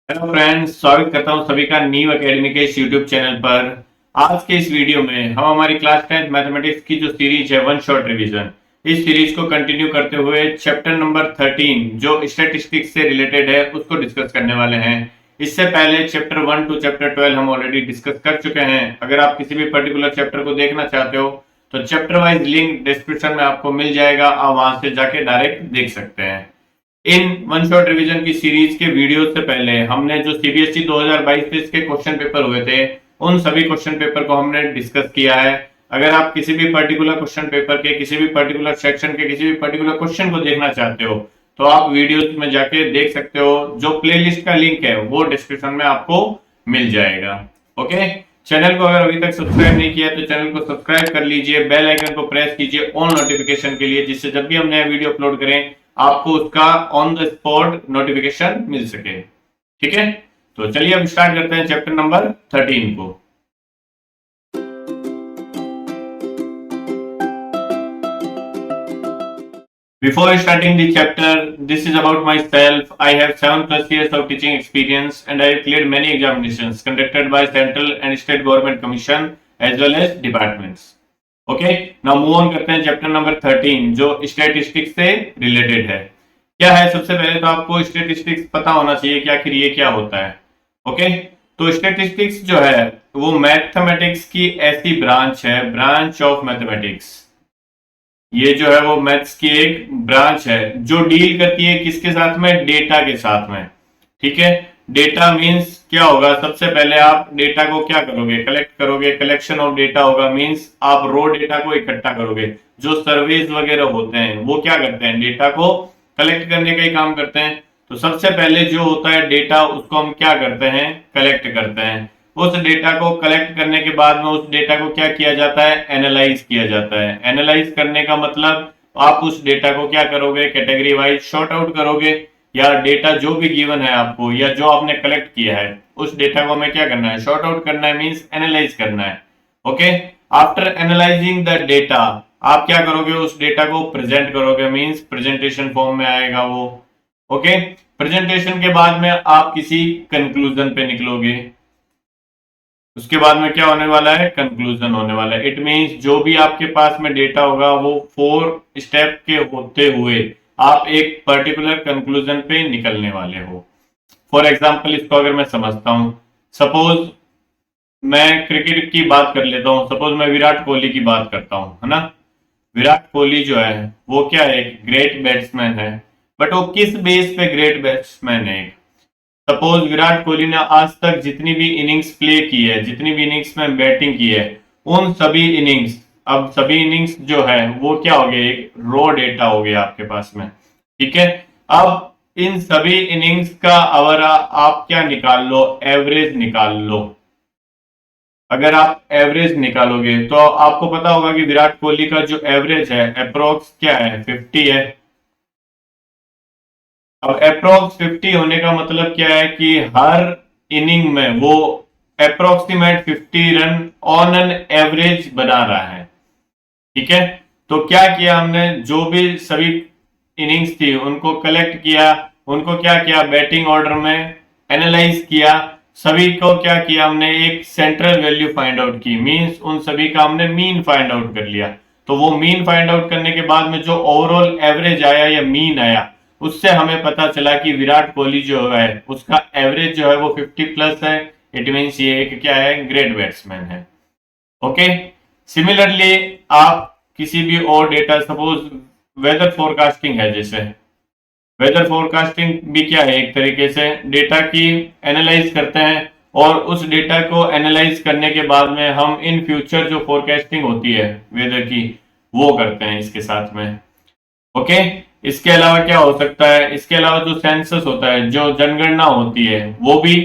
Hello friends, स्वागत करता हूं सभी का न्यू एकेडमी के इस यूट्यूब चैनल पर। आज के इस वीडियो में हम हमारी क्लास 10th मैथमेटिक्स की जो सीरीज है वन शॉट रिवीजन, इस सीरीज को कंटिन्यू करते हुए चैप्टर नंबर 13 जो स्टैटिस्टिक्स से रिलेटेड है उसको डिस्कस करने वाले हैं। इससे पहले चैप्टर 1 टू चैप्टर 12 हम ऑलरेडी डिस्कस कर चुके हैं। अगर आप किसी भी पर्टिकुलर चैप्टर को देखना चाहते हो तो चैप्टर वाइज लिंक डिस्क्रिप्शन में आपको मिल जाएगा, आप वहां से जाके डायरेक्ट देख सकते हैं। इन वन शॉट रिवीजन की सीरीज के वीडियो से पहले हमने जो सीबीएसई 2022 के क्वेश्चन पेपर हुए थे उन सभी क्वेश्चन पेपर को हमने डिस्कस किया है। अगर आप किसी भी पर्टिकुलर क्वेश्चन पेपर के किसी भी पर्टिकुलर सेक्शन के किसी भी पर्टिकुलर क्वेश्चन को देखना चाहते हो तो आप वीडियोस में जाके देख सकते हो। जो प्लेलिस्ट का लिंक है वो डिस्क्रिप्शन में आपको मिल जाएगा। ओके, चैनल को अगर अभी तक सब्सक्राइब नहीं किया तो चैनल को सब्सक्राइब कर लीजिए, बेल आइकन को प्रेस कीजिए ऑन नोटिफिकेशन के लिए, जिससे जब भी हम नया वीडियो अपलोड करें आपको उसका ऑन द स्पॉट नोटिफिकेशन मिल सके। ठीक है, तो चलिए अब स्टार्ट करते हैं चैप्टर नंबर 13 को। Before starting the chapter, this is about myself. I have 7+ years of teaching experience and I have cleared many examinations conducted by central and state government commission as well as departments. Okay, now move on करते हैं chapter number 13 जो statistics से related है। क्या है, सबसे पहले तो आपको स्टैटिस्टिक्स पता होना चाहिए कि आखिर ये क्या होता है। ओके, तो स्टैटिस्टिक्स जो है वो मैथमेटिक्स की ऐसी ब्रांच है, ब्रांच ऑफ मैथमेटिक्स। ये जो है वो मैथ्स की एक ब्रांच है जो डील करती है किसके साथ में, डेटा के साथ में। ठीक है, डेटा मींस क्या होगा, सबसे पहले आप डेटा को क्या करोगे, कलेक्ट करोगे। कलेक्शन ऑफ डेटा होगा मींस आप रो डेटा को इकट्ठा करोगे। जो सर्वेज वगैरह होते हैं वो क्या करते हैं, डेटा को कलेक्ट करने का ही काम करते हैं। तो सबसे पहले जो होता है डेटा उसको हम क्या करते हैं, कलेक्ट करते हैं। उस डेटा को कलेक्ट करने के बाद में उस डेटा को क्या किया जाता है, एनालाइज किया जाता है। एनालाइज करने का मतलब आप उस डेटा को क्या करोगे, कैटेगरी वाइज शॉर्ट आउट करोगे, या डेटा जो भी गिवन है आपको या जो आपने कलेक्ट किया है उस डेटा को हमें क्या करना है, शॉर्ट आउट करना है, मींस एनालाइज करना है। Okay, after analysing the data आप क्या करोगे, उस डेटा को प्रेजेंट करोगे, मींस प्रेजेंटेशन फॉर्म में आएगा वो। ओके, प्रेजेंटेशन के बाद में आप किसी कंक्लूजन पे निकलोगे। उसके बाद में क्या होने वाला है, कंक्लूजन होने वाला है। इट मींस जो भी आपके पास में डेटा होगा वो 4 स्टेप के होते हुए आप एक पर्टिकुलर कंक्लूजन पे निकलने वाले हो। फॉर एग्जाम्पल इसको अगर मैं समझता हूं, सपोज मैं क्रिकेट की बात कर लेता हूं, सपोज मैं विराट कोहली की बात करता हूं, है ना। विराट कोहली जो है वो क्या है, एक ग्रेट बैट्समैन है। बट वो किस बेस पे ग्रेट बैट्समैन है, सपोज विराट कोहली ने आज तक जितनी भी इनिंग्स प्ले की है, जितनी भी इनिंग्स में बैटिंग की है, उन सभी इनिंग्स, अब सभी इनिंग्स जो है वो क्या हो गए, एक रॉ डेटा हो गया आपके पास में। ठीक है, अब इन सभी इनिंग्स का अगर आप क्या निकाल लो, एवरेज निकाल लो। अगर आप एवरेज निकालोगे तो आपको पता होगा कि विराट कोहली का जो एवरेज है अप्रोक्स क्या है, 50 है। अब अप्रोक्स 50 होने का मतलब क्या है कि हर इनिंग में वो approximate 50 run on an average बना रहा है। ठीक है, तो क्या किया हमने, जो भी सभी इनिंग्स थी उनको कलेक्ट किया, उनको क्या किया, बैटिंग ऑर्डर में एनालाइज किया, सभी को क्या किया हमने, एक सेंट्रल वैल्यू फाइंड आउट की, मींस उन सभी का हमने मीन फाइंड आउट कर लिया। तो वो मीन फाइंड आउट करने के बाद में जो ओवरऑल एवरेज आया या मीन आया, उससे हमें पता चला कि विराट कोहली जो है उसका एवरेज जो है वो 50+ है। इट मींस ये एक क्या है, ग्रेट बैट्समैन है। ओके, सिमिलरली आप किसी भी और डेटा, सपोज वेदर फोरकास्टिंग है, जैसे वेदर फोरकास्टिंग भी क्या है, एक तरीके से डेटा की एनालाइज करते हैं और उस डेटा को एनालाइज करने के बाद में हम इन फ्यूचर जो फोरकास्टिंग होती है वेदर की वो करते हैं इसके साथ में। ओके, इसके अलावा क्या हो सकता है, इसके अलावा जो सेंसस होता है, जो जनगणना होती है वो भी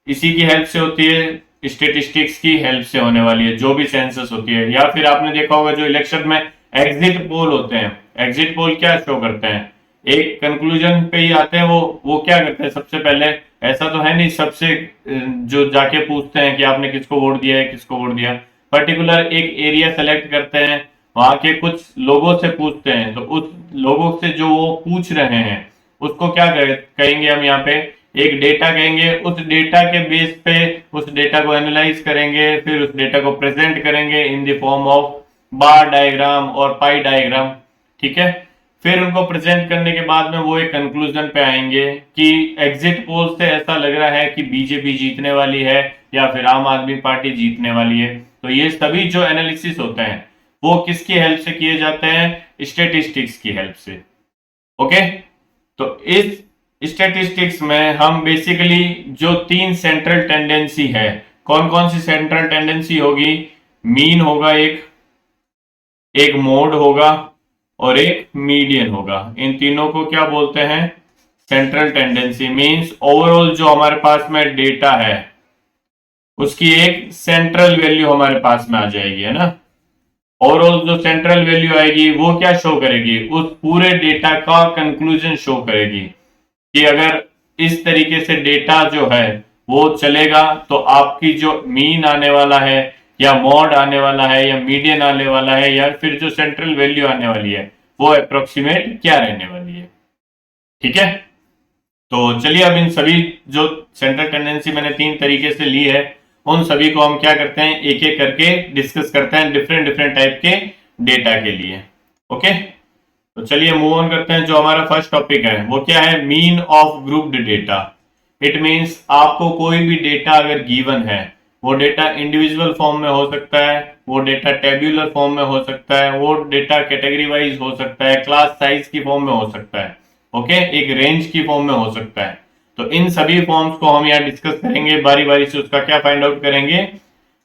इसी की हेल्प से होती है, स्टेटिस्टिक्स की हेल्प से होने वाली है जो भी सेंसस होती है। या फिर आपने देखा होगा जो इलेक्शन में एग्जिट पोल होते हैं, एग्जिट पोल क्या शो करते हैं, एक कंक्लूजन पे ही आते हैं। वो क्या करते हैं, सबसे पहले ऐसा तो है नहीं सबसे जो जाके पूछते हैं कि आपने किसको वोट दिया है, किसको वोट दिया, पर्टिकुलर एक एरिया सेलेक्ट करते हैं, वहां के कुछ लोगों से पूछते हैं, तो उस लोगों से जो वो पूछ रहे हैं उसको क्या कहेंगे हम यहाँ पे, एक डेटा कहेंगे, उस डेटा के बेस पे उस डेटा को एनालाइज करेंगे, फिर उस डेटा को प्रेजेंट करेंगे in the form of bar diagram और पाई डायग्राम। ठीक है, फिर उनको प्रेजेंट करने के बाद में वो एक कंक्लूजन पे आएंगे कि एग्जिट पोल से ऐसा लग रहा है कि बीजेपी जीतने वाली है या फिर आम आदमी पार्टी जीतने वाली है। तो ये सभी जो एनालिसिस होते हैं वो किसकी हेल्प से किए जाते हैं? स्टेटिस्टिक्स की हेल्प से। ओके, तो इस स्टेटिस्टिक्स में हम बेसिकली जो 3 सेंट्रल टेंडेंसी है, कौन कौन सी सेंट्रल टेंडेंसी होगी? मीन होगा, एक मोड होगा और एक मीडियन होगा। इन तीनों को क्या बोलते हैं? Central tendency. मींस ओवरऑल जो हमारे पास में डेटा है उसकी एक सेंट्रल वैल्यू हमारे पास में आ जाएगी, है ना। ओवरऑल जो सेंट्रल वैल्यू आएगी वो क्या शो करेगी? उस पूरे डेटा का कंक्लूजन शो करेगी कि अगर इस तरीके से डेटा जो है वो चलेगा तो आपकी जो मीन आने वाला है या मॉड आने वाला है या मीडियन आने वाला है या फिर जो सेंट्रल वैल्यू आने वाली है वो अप्रोक्सीमेट क्या रहने वाली है। ठीक है, तो चलिए अब इन सभी जो सेंट्रल टेंडेंसी मैंने 3 तरीके से ली है उन सभी को हम क्या करते हैं, एक एक करके डिस्कस करते हैं डिफरेंट डिफरेंट टाइप के डेटा के लिए। ओके, तो चलिए मूव ऑन करते हैं। जो हमारा फर्स्ट टॉपिक है वो क्या है? Mean of grouped data. It means आपको कोई भी डेटा अगर गिवन है, वो डेटा इंडिविजुअल फॉर्म में हो सकता है, वो डेटा टेब्यूलर फॉर्म में हो सकता है, वो डेटा कैटेगरी वाइज हो सकता है, क्लास साइज की फॉर्म में हो सकता है, ओके, एक रेंज की फॉर्म में हो सकता है। तो इन सभी फॉर्म्स को हम यहाँ डिस्कस करेंगे, बारी बारी से उसका क्या फाइंड आउट करेंगे?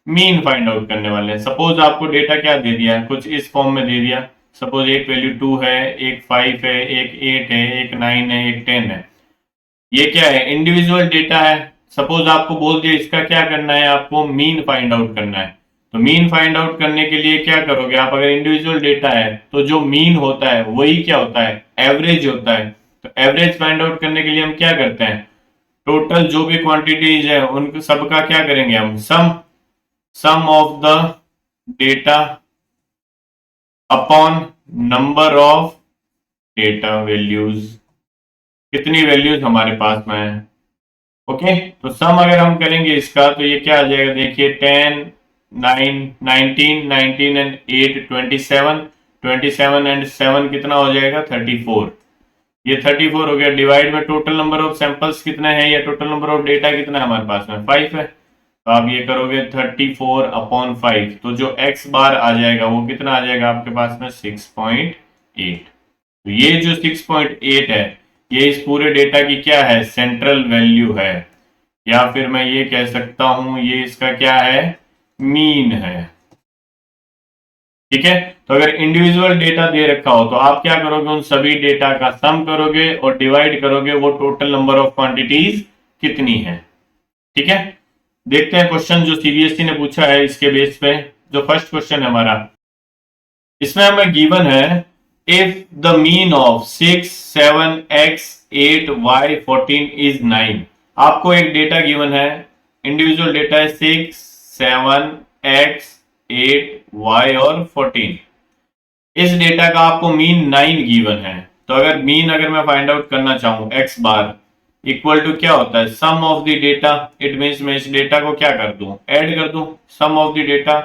मीन फाइंड आउट करने वाले हैं। सपोज आपको डेटा क्या दे दिया है, कुछ इस फॉर्म में दे दिया। सपोज एक वैल्यू 2 है, एक 5 है, एक 8 है, एक 9 है, एक 10 है। ये क्या है? इंडिविजुअल डेटा है। सपोज आपको बोल दिया इसका क्या करना है, आपको मीन फाइंड आउट करना है। तो मीन फाइंड आउट करने के लिए क्या करोगे आप? अगर इंडिविजुअल डेटा है तो जो मीन होता है वही क्या होता है? एवरेज होता है। तो एवरेज फाइंड आउट करने के लिए हम क्या करते हैं? टोटल जो भी क्वांटिटीज है उन सबका क्या करेंगे हम? Sum of the data upon number of data values. कितनी वैल्यूज हमारे पास में है? ओके, तो सम अगर हम करेंगे इसका तो ये क्या आ जाएगा? देखिए 10 9 19 19 एंड 8 27 27 एंड 7 कितना हो जाएगा? 34। ये 34 हो गया। डिवाइड में टोटल नंबर ऑफ सैंपल्स कितने हैं या टोटल नंबर ऑफ डेटा कितना है हमारे पास में? 5 है। तो आप ये करोगे 34 अपॉन 5, तो जो x बार आ जाएगा वो कितना आ जाएगा आपके पास में? 6.8। तो ये जो 6.8 है ये इस पूरे डेटा की क्या है? सेंट्रल वैल्यू है, या फिर मैं ये कह सकता हूं ये इसका क्या है? मीन है। ठीक है, तो अगर इंडिविजुअल डेटा दे रखा हो तो आप क्या करोगे? उन सभी डेटा का सम करोगे और डिवाइड करोगे वो टोटल नंबर ऑफ क्वांटिटीज कितनी है। ठीक है, देखते हैं क्वेश्चन जो सीबीएसई ने पूछा है इसके बेस पे। जो फर्स्ट क्वेश्चन है हमारा, इसमें हमें गिवन है if the mean of 6 7 x 8 y 14 is 9। आपको एक डेटा गिवन है, इंडिविजुअल डेटा है 6 7 x 8 y और 14। इस डेटा का आपको मीन 9 गिवन है। तो अगर मैं फाइंड आउट करना चाहूं x बार इक्वल टू क्या होता है? Sum of the data. It means मैं इस डेटा को क्या कर दूं? ऐड कर दूं। Sum of the data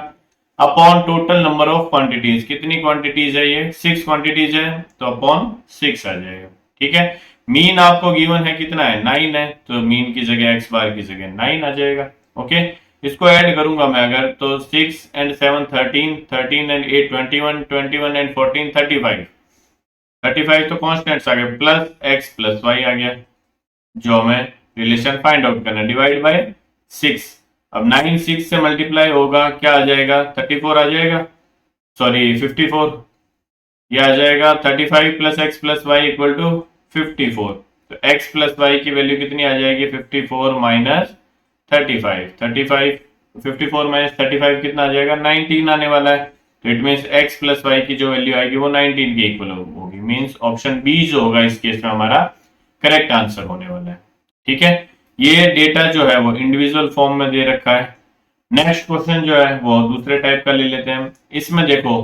upon total number of quantities. कितनी क्वांटिटीज है? ये 6 क्वांटिटीज है, तो अपॉन 6 आ जाएगा। ठीक है, मीन आपको गिवन है कितना है? 9 है, तो मीन की जगह x बार की जगह 9 आ जाएगा। ओके, इसको ऐड करूंगा मैं अगर, तो 6 एंड 7 13 13 एंड 8 21 21 एंड 14 35 35 तो कॉन्स्टेंट्स आ गए, प्लस x प्लस y आ गया जो हमें रिलेशन फाइंड आउट करना है, डिवाइड बाय 6। अब 9 6 से मल्टीप्लाई होगा, क्या आ जाएगा? 34 आ जाएगा, सॉरी 54। ये आ जाएगा 35 plus x plus y equal to 54। तो x प्लस वाई की वैल्यू कितनी आ जाएगी? 54 माइनस 35। 54 माइनस 35 कितना आ जाएगा? 19 आने वाला है। तो it means x plus y की जो वैल्यू आएगी वो 19 के इक्वल होगी। मीन्स ऑप्शन बी जो होगा इस केस में हमारा करेक्ट आंसर होने वाला है। ठीक है, ये डेटा जो है वो इंडिविजुअल फॉर्म में दे रखा है। नेक्स्ट क्वेश्चन जो है वो दूसरे टाइप का ले लेते हैं। इसमें देखो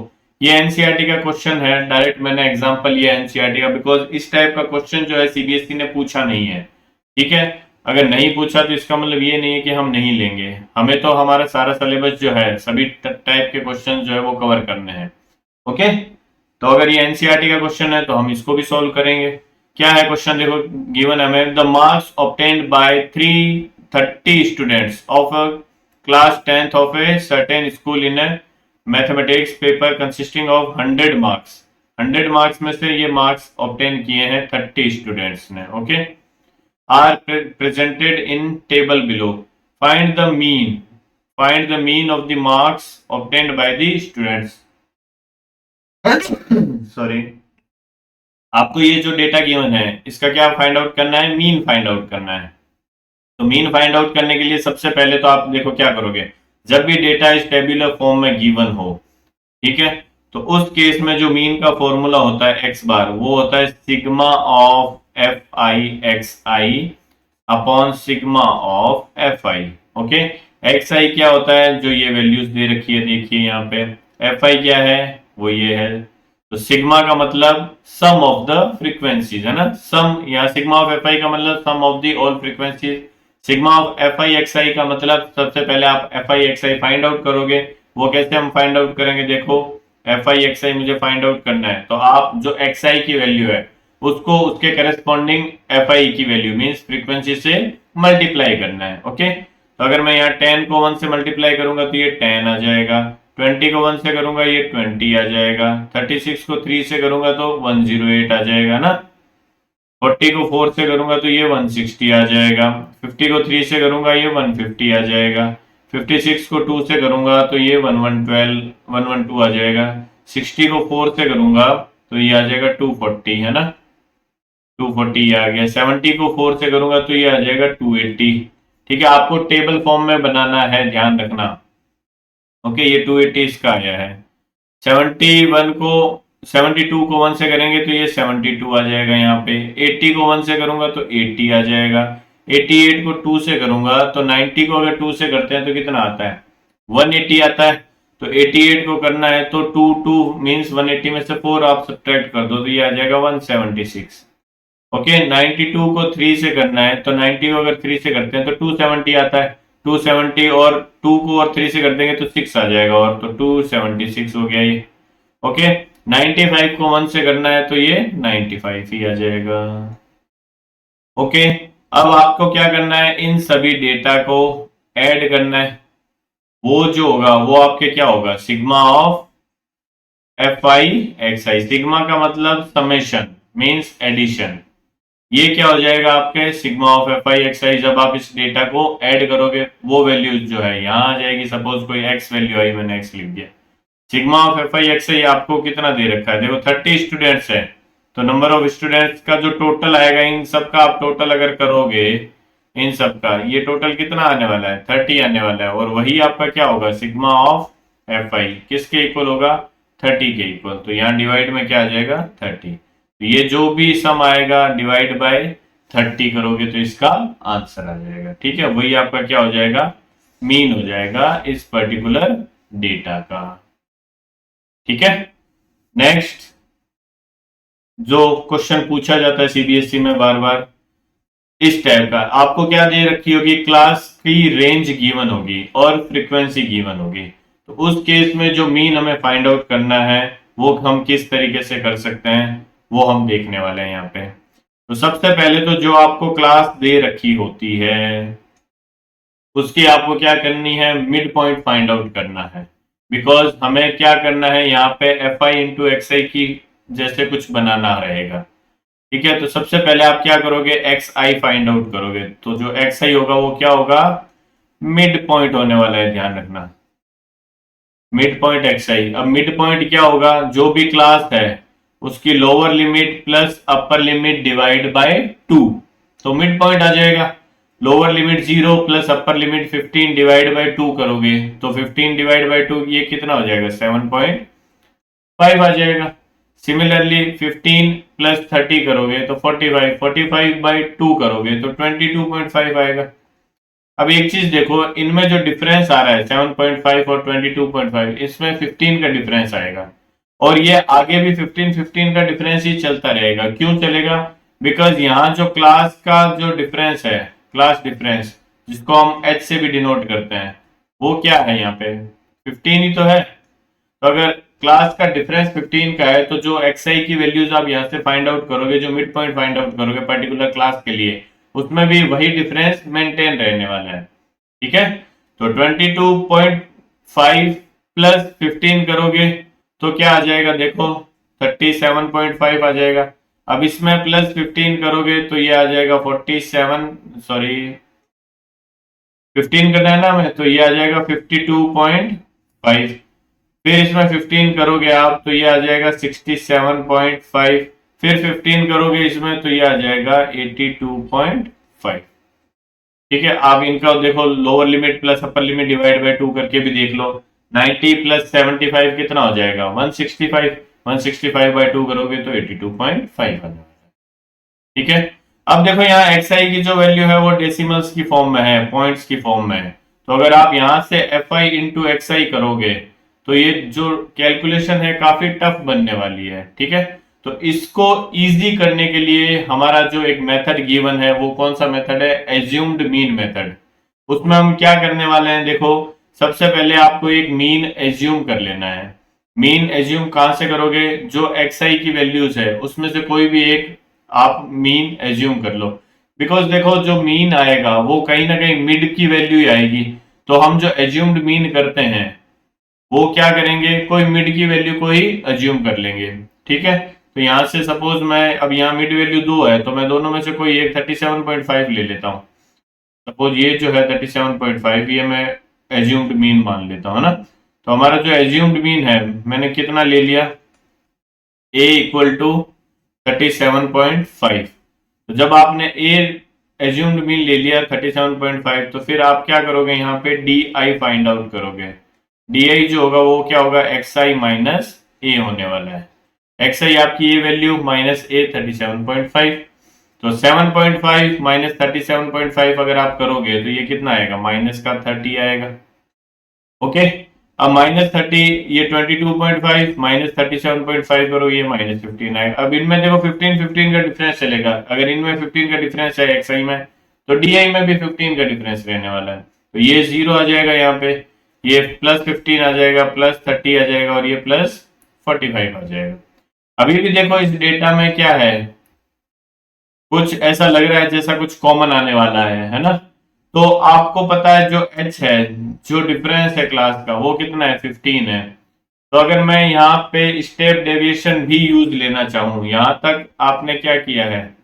ये एनसीईआरटी का क्वेश्चन है, डायरेक्ट मैंने एग्जांपल लिया एनसीईआरटी का, बिकॉज इस टाइप का क्वेश्चन जो है सीबीएसई ने पूछा नहीं है। ठीक है, अगर नहीं पूछा तो इसका मतलब ये नहीं है कि हम नहीं लेंगे, हमें तो हमारा सारा सिलेबस जो है सभी टाइप के क्वेश्चन जो है वो कवर करने हैं। ओके, तो अगर ये एनसीईआरटी का क्वेश्चन है तो हम इसको भी सॉल्व करेंगे। क्या है क्वेश्चन, देखो गिवन हमें the marks obtained bye 330 students of a class 10th of a certain school in A mathematics paper consisting of 100 marks. 100 marks में से ये मार्क्स ऑब्टेन किए हैं 30 स्टूडेंट्स ने। Okay, are presented in table below. Find the mean, find the mean of the marks obtained by the students. Sorry, आपको ये जो data given है इसका क्या फाइंड आउट करना है, मीन फाइंड आउट करना है। तो मीन फाइंड आउट करने के लिए सबसे पहले तो आप देखो क्या करोगे, जब भी डेटा इस टेबुलर फॉर्म में गिवन हो, ठीक है, तो उस केस में जो मीन का फॉर्मूला होता है एक्स बार, वो होता है sigma of F I X I upon sigma of F I. Okay, x I क्या होता है, जो ये वैल्यूज दे रखी है देखिए यहाँ पे, एफ आई क्या है, वो ये है। तो सिग्मा का मतलब सम ऑफ द फ्रीक्वेंसीज है ना, सम, यहाँ सिग्मा ऑफ एफ आई का मतलब sum of the all frequencies. Sigma of F I X I का मतलब सबसे पहले आप F I X I find out करोगे। वो कैसे हम फाइंड आउट करेंगे, देखो एफ आई एक्स आई मुझे फाइंड आउट करना है, तो आप जो एक्स आई की वैल्यू है उसको उसके करेस्पॉन्डिंग एफ आई की वैल्यू मीन्स फ्रीक्वेंसी से मल्टीप्लाई करना है। ओके, तो अगर मैं यहाँ 10 को 1 से मल्टीप्लाई करूंगा तो ये 10 आ जाएगा, 20 को 1 से करूंगा ये 20 आ जाएगा, 36 को 3 से करूंगा तो 108 आ जाएगा ना, 40 को 4 से करूंगा तो ये 160 आ जाएगा, 50 को 3 से करूंगा ये 150 आ जाएगा, 56 को 2 से करूंगा तो ये 112 आ जाएगा, 60 को 4 से करूंगा तो ये आ जाएगा 240 है ना, 240 आ गया, 70 को 4 से करूंगा तो ये आ जाएगा 280। ठीक है, आपको टेबल फॉर्म में बनाना है, ध्यान रखना। ओके, ये 280 इसका आया है। 71 को 72 को 1 से करेंगे तो ये 72 आ जाएगा यहाँ पे, 80 को 1 से करूंगा तो 80 आ जाएगा, 88 को 2 से करूंगा तो 90 को अगर 2 से करते हैं तो कितना आता है, 180 आता है। तो 88 को करना है तो 2 मीन्स 180 में से 4 आप सब्ट्रैक्ट कर दो तो ये आ जाएगा 176। ओके, 92 को 3 से करना है तो 90 को अगर 3 से करते हैं तो 270 आता है, 270 और 2 को और 3 से कर देंगे तो 6 आ जाएगा, और तो 276 हो गया ये। ओके, 95 को 1 से करना है तो ये 95 ही आ जाएगा। ओके, अब आपको क्या करना है, इन सभी डेटा को ऐड करना है। वो जो होगा वो आपके क्या होगा, sigma of F I X I. Sigma का मतलब समेशन मीन्स एडिशन, ये क्या हो जाएगा आपके sigma of F I X I. जब आप इस डेटा को ऐड करोगे वो वैल्यूज जो है यहाँ आ जाएगी, सपोज कोई एक्स वैल्यू आई, मैंने एक्स लिख दिया। Sigma of F I X I आपको कितना दे रखा है, देखो 30 स्टूडेंट्स है, तो नंबर ऑफ स्टूडेंट्स का जो टोटल आएगा इन सब का आप टोटल अगर करोगे, इन सब का ये टोटल कितना आने वाला है, 30 आने वाला है, और वही आपका क्या होगा, सिग्मा ऑफ एफ आई किसके इक्वल होगा, 30 के इक्वल। तो यहाँ डिवाइड में क्या आ जाएगा, 30। तो ये जो भी सम आएगा डिवाइड बाय 30 करोगे तो इसका आंसर आ जाएगा। ठीक है, वही आपका क्या हो जाएगा, मीन हो जाएगा इस पर्टिकुलर डेटा का। ठीक है, नेक्स्ट जो क्वेश्चन पूछा जाता है सीबीएसई में बार बार इस टाइप का, आपको क्या दे रखी होगी, क्लास की रेंज गिवन होगी और फ्रीक्वेंसी गिवन होगी। तो उस केस में जो मीन हमें फाइंड आउट करना है वो हम किस तरीके से कर सकते हैं वो हम देखने वाले हैं यहाँ पे। तो सबसे पहले तो जो आपको क्लास दे रखी होती है उसकी आपको क्या करनी है, मिड पॉइंट फाइंड आउट करना है। बिकॉज हमें क्या करना है यहाँ पे एफ आई इंटू एक्स आई की जैसे कुछ बनाना रहेगा। ठीक है, तो सबसे पहले आप क्या करोगे, एक्स आई फाइंड आउट करोगे। तो जो एक्स आई होगा वो क्या होगा, मिड पॉइंट होने वाला है, ध्यान रखना, मिड पॉइंट एक्स आई। अब मिड पॉइंट क्या होगा, जो भी क्लास है उसकी lower limit plus upper limit divide by 2, तो मिड पॉइंट आ जाएगा। Lower limit 0 plus upper limit 15 divide by 2 करोगे तो 15 डिवाइड बाय 2 ये कितना हो जाएगा, 7.5 आ जाएगा। सिमिलरली 15 प्लस 30 करोगे तो 45, 45 बाई 2 करोगे तो 22.5 आएगा। अब एक चीज देखो, इनमें जो डिफरेंस आ रहा है 7.5 और 22.5, इसमें 15 का डिफरेंस आएगा, और ये आगे भी 15 का डिफरेंस ही चलता रहेगा। क्यों चलेगा, बिकॉज यहाँ जो क्लास का जो डिफरेंस है, क्लास डिफरेंस, जिसको हम h से भी डिनोट करते हैं, वो क्या है यहाँ पे 15 ही तो है। तो अगर क्लास का डिफरेंस 15 का है तो जो xi की वैल्यूज आप यहाँ से फाइंड आउट करोगे, जो मिड पॉइंट फाइंड आउट करोगे पर्टिकुलर क्लास के लिए, उसमें भी वही डिफरेंस मेंटेन रहने वाला है। ठीक है, तो 22.5 प्लस 15 करोगे तो क्या आ जाएगा, देखो 37.5 आ जाएगा। अब इसमें प्लस 15 करोगे तो ये आ जाएगा 47, सॉरी 15 करना है ना हमें, तो ये आ जाएगा 52.5। फिर इसमें 15 करोगे आप तो ये आ जाएगा 67.5। फिर 15 करोगे इसमें तो ये आ जाएगा 82.5। ठीक है, आप इनका देखो lower limit plus upper limit divide by 2 करके भी देख लो। 90 प्लस 75 कितना हो जाएगा 165। 165 बाय 2 करोगे तो 82.5 आ जाएगा। ठीक है, अब देखो यहाँ xi की जो वैल्यू है वो डेसिमल्स की फॉर्म में है, पॉइंट्स की फॉर्म में है। तो अगर आप यहाँ से fi इंटू xi करोगे तो ये जो कैलकुलेशन है काफी टफ बनने वाली है। ठीक है, तो इसको इजी करने के लिए हमारा जो एक मेथड गिवन है वो कौन सा मेथड है, एज्यूम्ड मीन मेथड। उसमें हम क्या करने वाले हैं, देखो सबसे पहले आपको एक मीन एज्यूम कर लेना है। मीन एज्यूम कहां से करोगे, जो xi की वैल्यूज है उसमें से कोई भी एक आप मीन एज्यूम कर लो। बिकॉज देखो जो मीन आएगा वो कहीं ना कहीं मिड की वैल्यू ही आएगी। तो हम जो एज्यूम्ड मीन करते हैं वो क्या करेंगे, कोई मिड की वैल्यू को ही एज्यूम कर लेंगे। ठीक है, तो यहां से सपोज मैं, अब यहाँ मिड वैल्यू 2 है तो मैं दोनों में से कोई एक 37.5 ले लेता हूँ। सपोज ये जो है 37.5 ये मैं एज्यूम्ड मीन मान लेता हूँ ना। तो हमारा जो एज्यूम्ड मीन है मैंने कितना ले लिया, a इक्वल टू 37.5। तो जब आपने ए एज्यूम्ड मीन ले लिया 37.5 तो फिर आप क्या करोगे, यहाँ पे डी आई फाइंड आउट करोगे। डी आई जो होगा वो क्या होगा, एक्स आई माइनस ए होने वाला है। एक्स आई आपकी ये वैल्यू माइनस ए 37.5। तो 7.5 माइनस 37.5 अगर आप करोगे तो ये कितना आएगा, माइनस का 30 आएगा। ओके, अब माइनस 30, ये 22.5 माइनस 37.5 करो, ये माइनस 15 आएगा। अब इनमें देखो 15 का डिफरेंस चलेगा। अगर इनमें 15 का डिफरेंस है एक्स आई में तो डी आई में भी 15 का डिफरेंस रहने वाला है। तो ये 0 आ जाएगा यहाँ पे, ये प्लस 15 आ जाएगा, प्लस 30 आ जाएगा और ये प्लस 45 आ जाएगा। अभी भी देखो इस डेटा में क्या है, कुछ ऐसा लग रहा है जैसा कुछ कॉमन आने वाला है ना। तो आपको पता है जो h है, जो डिफरेंस है क्लास का वो कितना है, 15 है। तो अगर मैं यहाँ पे स्टेप डेविएशन भी यूज लेना चाहूं, यहां तक आपने क्या किया है,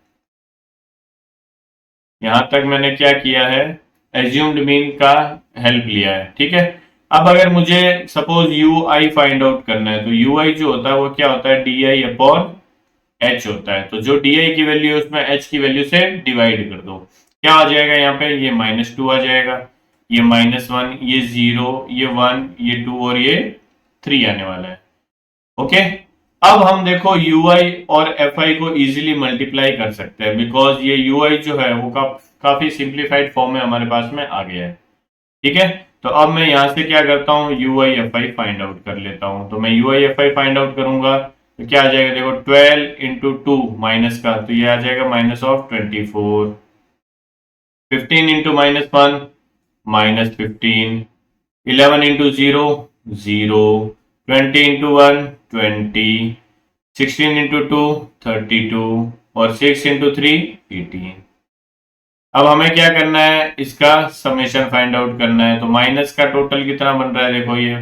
यहां तक मैंने क्या किया है, एज्यूम्ड मीन का हेल्प लिया है। ठीक है, अब अगर मुझे suppose you I find out करना है तो यू आई जो होता है वो क्या होता है, डी आई अपॉन एच होता है। तो जो डी आई की वैल्यू है उसमें एच की वैल्यू से डिवाइड कर दो, क्या आ जाएगा यहाँ पे, ये -2 आ जाएगा, ये -1, ये 0, ये 1, ये 2 और ये 3 आने वाला है। ओके, अब हम देखो ui और fi को इजीली मल्टीप्लाई कर सकते हैं बिकॉज ये ui जो है वो काफी सिंप्लीफाइड फॉर्म में हमारे पास में आ गया है। ठीक है, तो अब मैं यहां से क्या करता हूँ, ui fi फाइंड आउट कर लेता हूं। तो मैं ui fi फाइंड आउट करूंगा तो क्या आ जाएगा, देखो 12 इंटू 2 माइनस का तो ये आ जाएगा minus of 24। 15 into -1 -15। 11 into 0 0। 20 into 1 20। 16 into 2 32 और 6 इंटू 3 18। अब हमें क्या करना है, इसका समेशन फाइंड आउट करना है। तो माइनस का टोटल कितना बन रहा है, देखो ये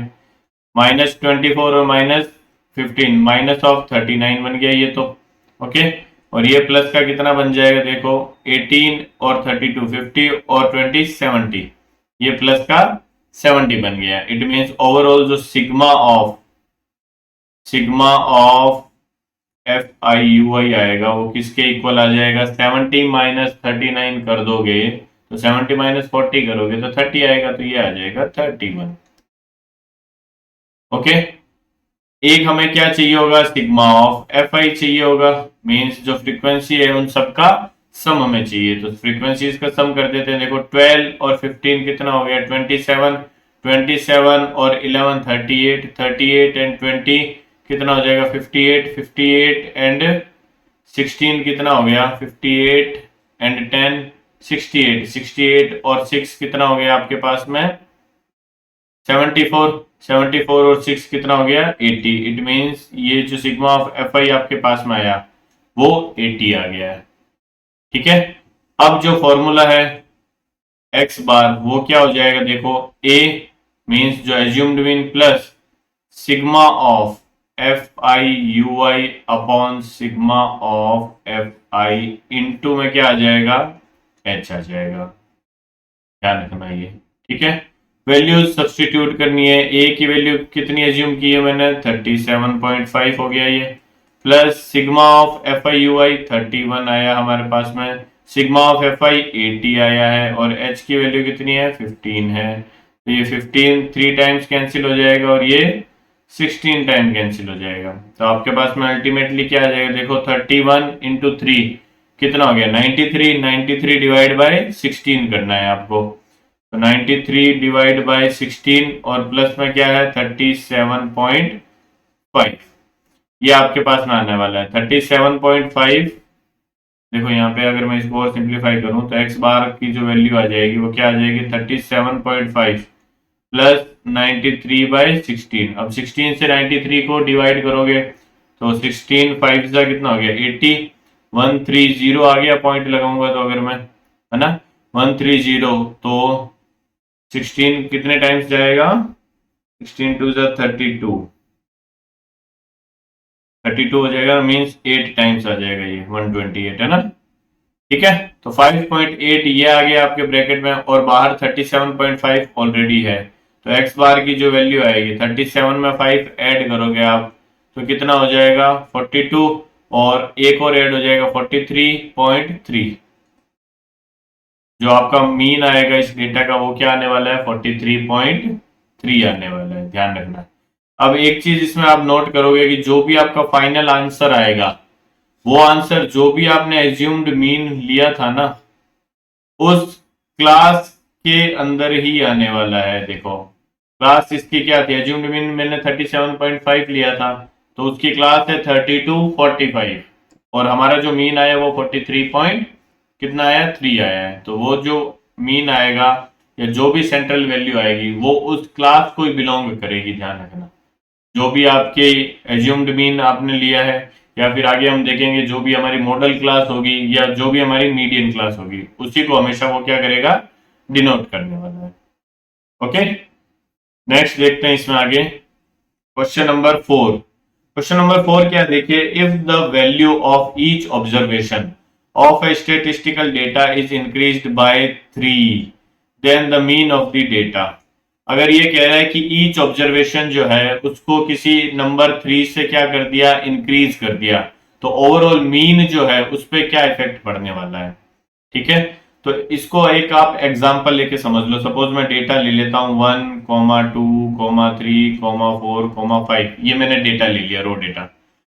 -24 और -15 माइनस ऑफ 39 बन गया ये तो। ओके, और ये प्लस का कितना बन जाएगा, देखो 18 और 32 50 और 20 70, ये प्लस का 70 बन गया। इट मीन्स ओवरऑल जो sigma of F I U I आएगा वो किसके इक्वल आ जाएगा, 70 माइनस 39 कर दोगे तो 70 माइनस 40 करोगे तो 30 आएगा, तो ये आ जाएगा 31। ओके, एक हमें क्या चाहिए होगा, सिग्मा ऑफ एफ आई चाहिए होगा, मीन्स जो फ्रीक्वेंसी है उन सबका सम हमें चाहिए। तो फ्रीक्वेंसीज का सम कर देते हैं। देखो 12 और 15 कितना हो गया, 27। 27 और 11 38। 38 एंड 20 कितना हो जाएगा, 58। 58 एंड 16 कितना हो गया, 58 एंड 10 68, 68 और 6 कितना हो गया आपके पास में 74, 74 और 6 कितना हो गया 80। इट मींस ये जो सिग्मा ऑफ एफ आई आपके पास में आया वो 80 आ गया है। ठीक है, अब जो फॉर्मूला है एक्स बार वो क्या हो जाएगा, देखो ए मींस जो assumed mean plus sigma of F I U I upon sigma of F I into में क्या आ जाएगा एच आ जाएगा। ध्यान रखना ये। ठीक है, वैल्यूज सब्सटीट्यूट करनी है। ए की वैल्यू कितनी एज्यूम की है मैंने 37.5 हो गया ये, plus sigma of F I U I 31 आया हमारे पास में, सिग्मा ऑफ एफ आई 80 आया है और एच की वैल्यू कितनी है 15 है। तो ये 15 3 टाइम्स कैंसिल हो जाएगा और ये 16 टाइम कैंसिल हो जाएगा। तो आपके पास में अल्टीमेटली क्या आ जाएगा, देखो 31 इंटू 3 कितना हो गया 93, 93 डिवाइड बाय 16 करना है आपको। तो 93 डिवाइड बाय 16 और प्लस में क्या है 37.5, ये आपके पास में आने वाला है 37.5। देखो यहाँ पे अगर मैं इसको और सिंप्लीफाई करूं तो एक्स बार की जो वैल्यू आ जाएगी वो क्या आ जाएगी 37.5 प्लस 93/16। अब 16 से 93 को डिवाइड करोगे तो 16 5 से कितना हो गया 80, 130 आ गया, पॉइंट लगाऊंगा तो अगर मैं, है ना 130, तो 16 कितने टाइम्स जाएगा 16 2 32, 32 हो जाएगा, मींस 8 टाइम्स आ जाएगा ये 128, है ना। ठीक है, तो 5.8 ये आ गया आपके ब्रैकेट में और बाहर 37.5 ऑलरेडी है। तो एक्स बार की जो वैल्यू आएगी 37 में 5 ऐड करोगे आप तो कितना हो जाएगा 42 और एक और ऐड हो जाएगा 43.3। जो आपका मीन आएगा इस डेटा का वो क्या आने वाला है 43.3 आने वाला है, ध्यान रखना। अब एक चीज इसमें आप नोट करोगे कि जो भी आपका फाइनल आंसर आएगा वो आंसर जो भी आपने एज्यूम्ड मीन लिया था ना उस क्लास के अंदर ही आने वाला है। देखो क्लास इसकी क्या थी, एज्यूम्ड मीन मैंने 37.5 लिया था तो उसकी क्लास है 3245 और हमारा जो मीन आया वो 43 कितना आया 3 आया है। तो वो जो मीन आएगा या जो भी सेंट्रल वैल्यू आएगी वो उस क्लास को ही बिलोंग करेगी, ध्यान रखना। जो भी आपके एज्यूम्ड मीन आपने लिया है या फिर आगे हम देखेंगे जो भी हमारी मॉडल क्लास होगी या जो भी हमारी मीडियन क्लास होगी उसी को हमेशा वो क्या करेगा डिनोट करने वाला है। ओके, नेक्स्ट देखते हैं इसमें आगे क्वेश्चन नंबर 4। क्वेश्चन नंबर 4 क्या देखिए, if the value of each observation of a statistical data is increased by 3 then the mean of the data। अगर ये कह रहा है कि ईच ऑब्जर्वेशन जो है उसको किसी नंबर 3 से क्या कर दिया इंक्रीज कर दिया तो ओवरऑल मीन जो है उस पर क्या इफेक्ट पड़ने वाला है। ठीक है, तो इसको एक आप एग्जांपल लेके समझ लो। सपोज मैं डेटा ले लेता हूं 1, 2, 3, 4, 5, ये मैंने डेटा ले लिया रो डेटा।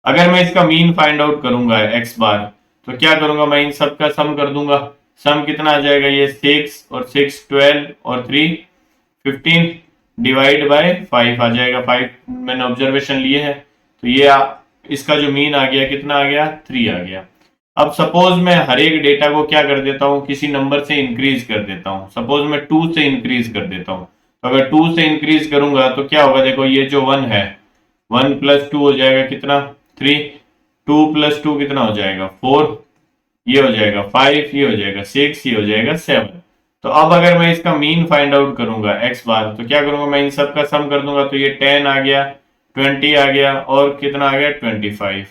अगर मैं इसका मीन फाइंड आउट करूंगा एक्स बार तो क्या करूंगा मैं इन सब का सम कर दूंगा। सम कितना आ जाएगा ये 6 और 6 12 और 3 15 डिवाइड बाय 5 आ जाएगा। 5 मैंने ऑब्जर्वेशन लिए हैं तो ये इसका जो मीन आ गया कितना आ गया 3 आ गया। अब सपोज मैं हर एक डेटा को क्या कर देता हूं किसी नंबर से इंक्रीज कर देता हूं। सपोज मैं 2 से इंक्रीज कर देता हूं तो अगर 2 से इंक्रीज करूंगा तो क्या होगा, देखो ये जो 1 है 1 + 2 हो जाएगा कितना 3, 2 + 2 कितना हो जाएगा 4, ये हो जाएगा 5, ये हो जाएगा 6, ये हो जाएगा 7। तो अब अगर मैं इसका मीन फाइंड आउट करूंगा एक्स बार तो क्या करूंगा मैं इन सब का सम कर दूंगा तो ये 10 आ गया, 20 आ गया और कितना आ गया 25।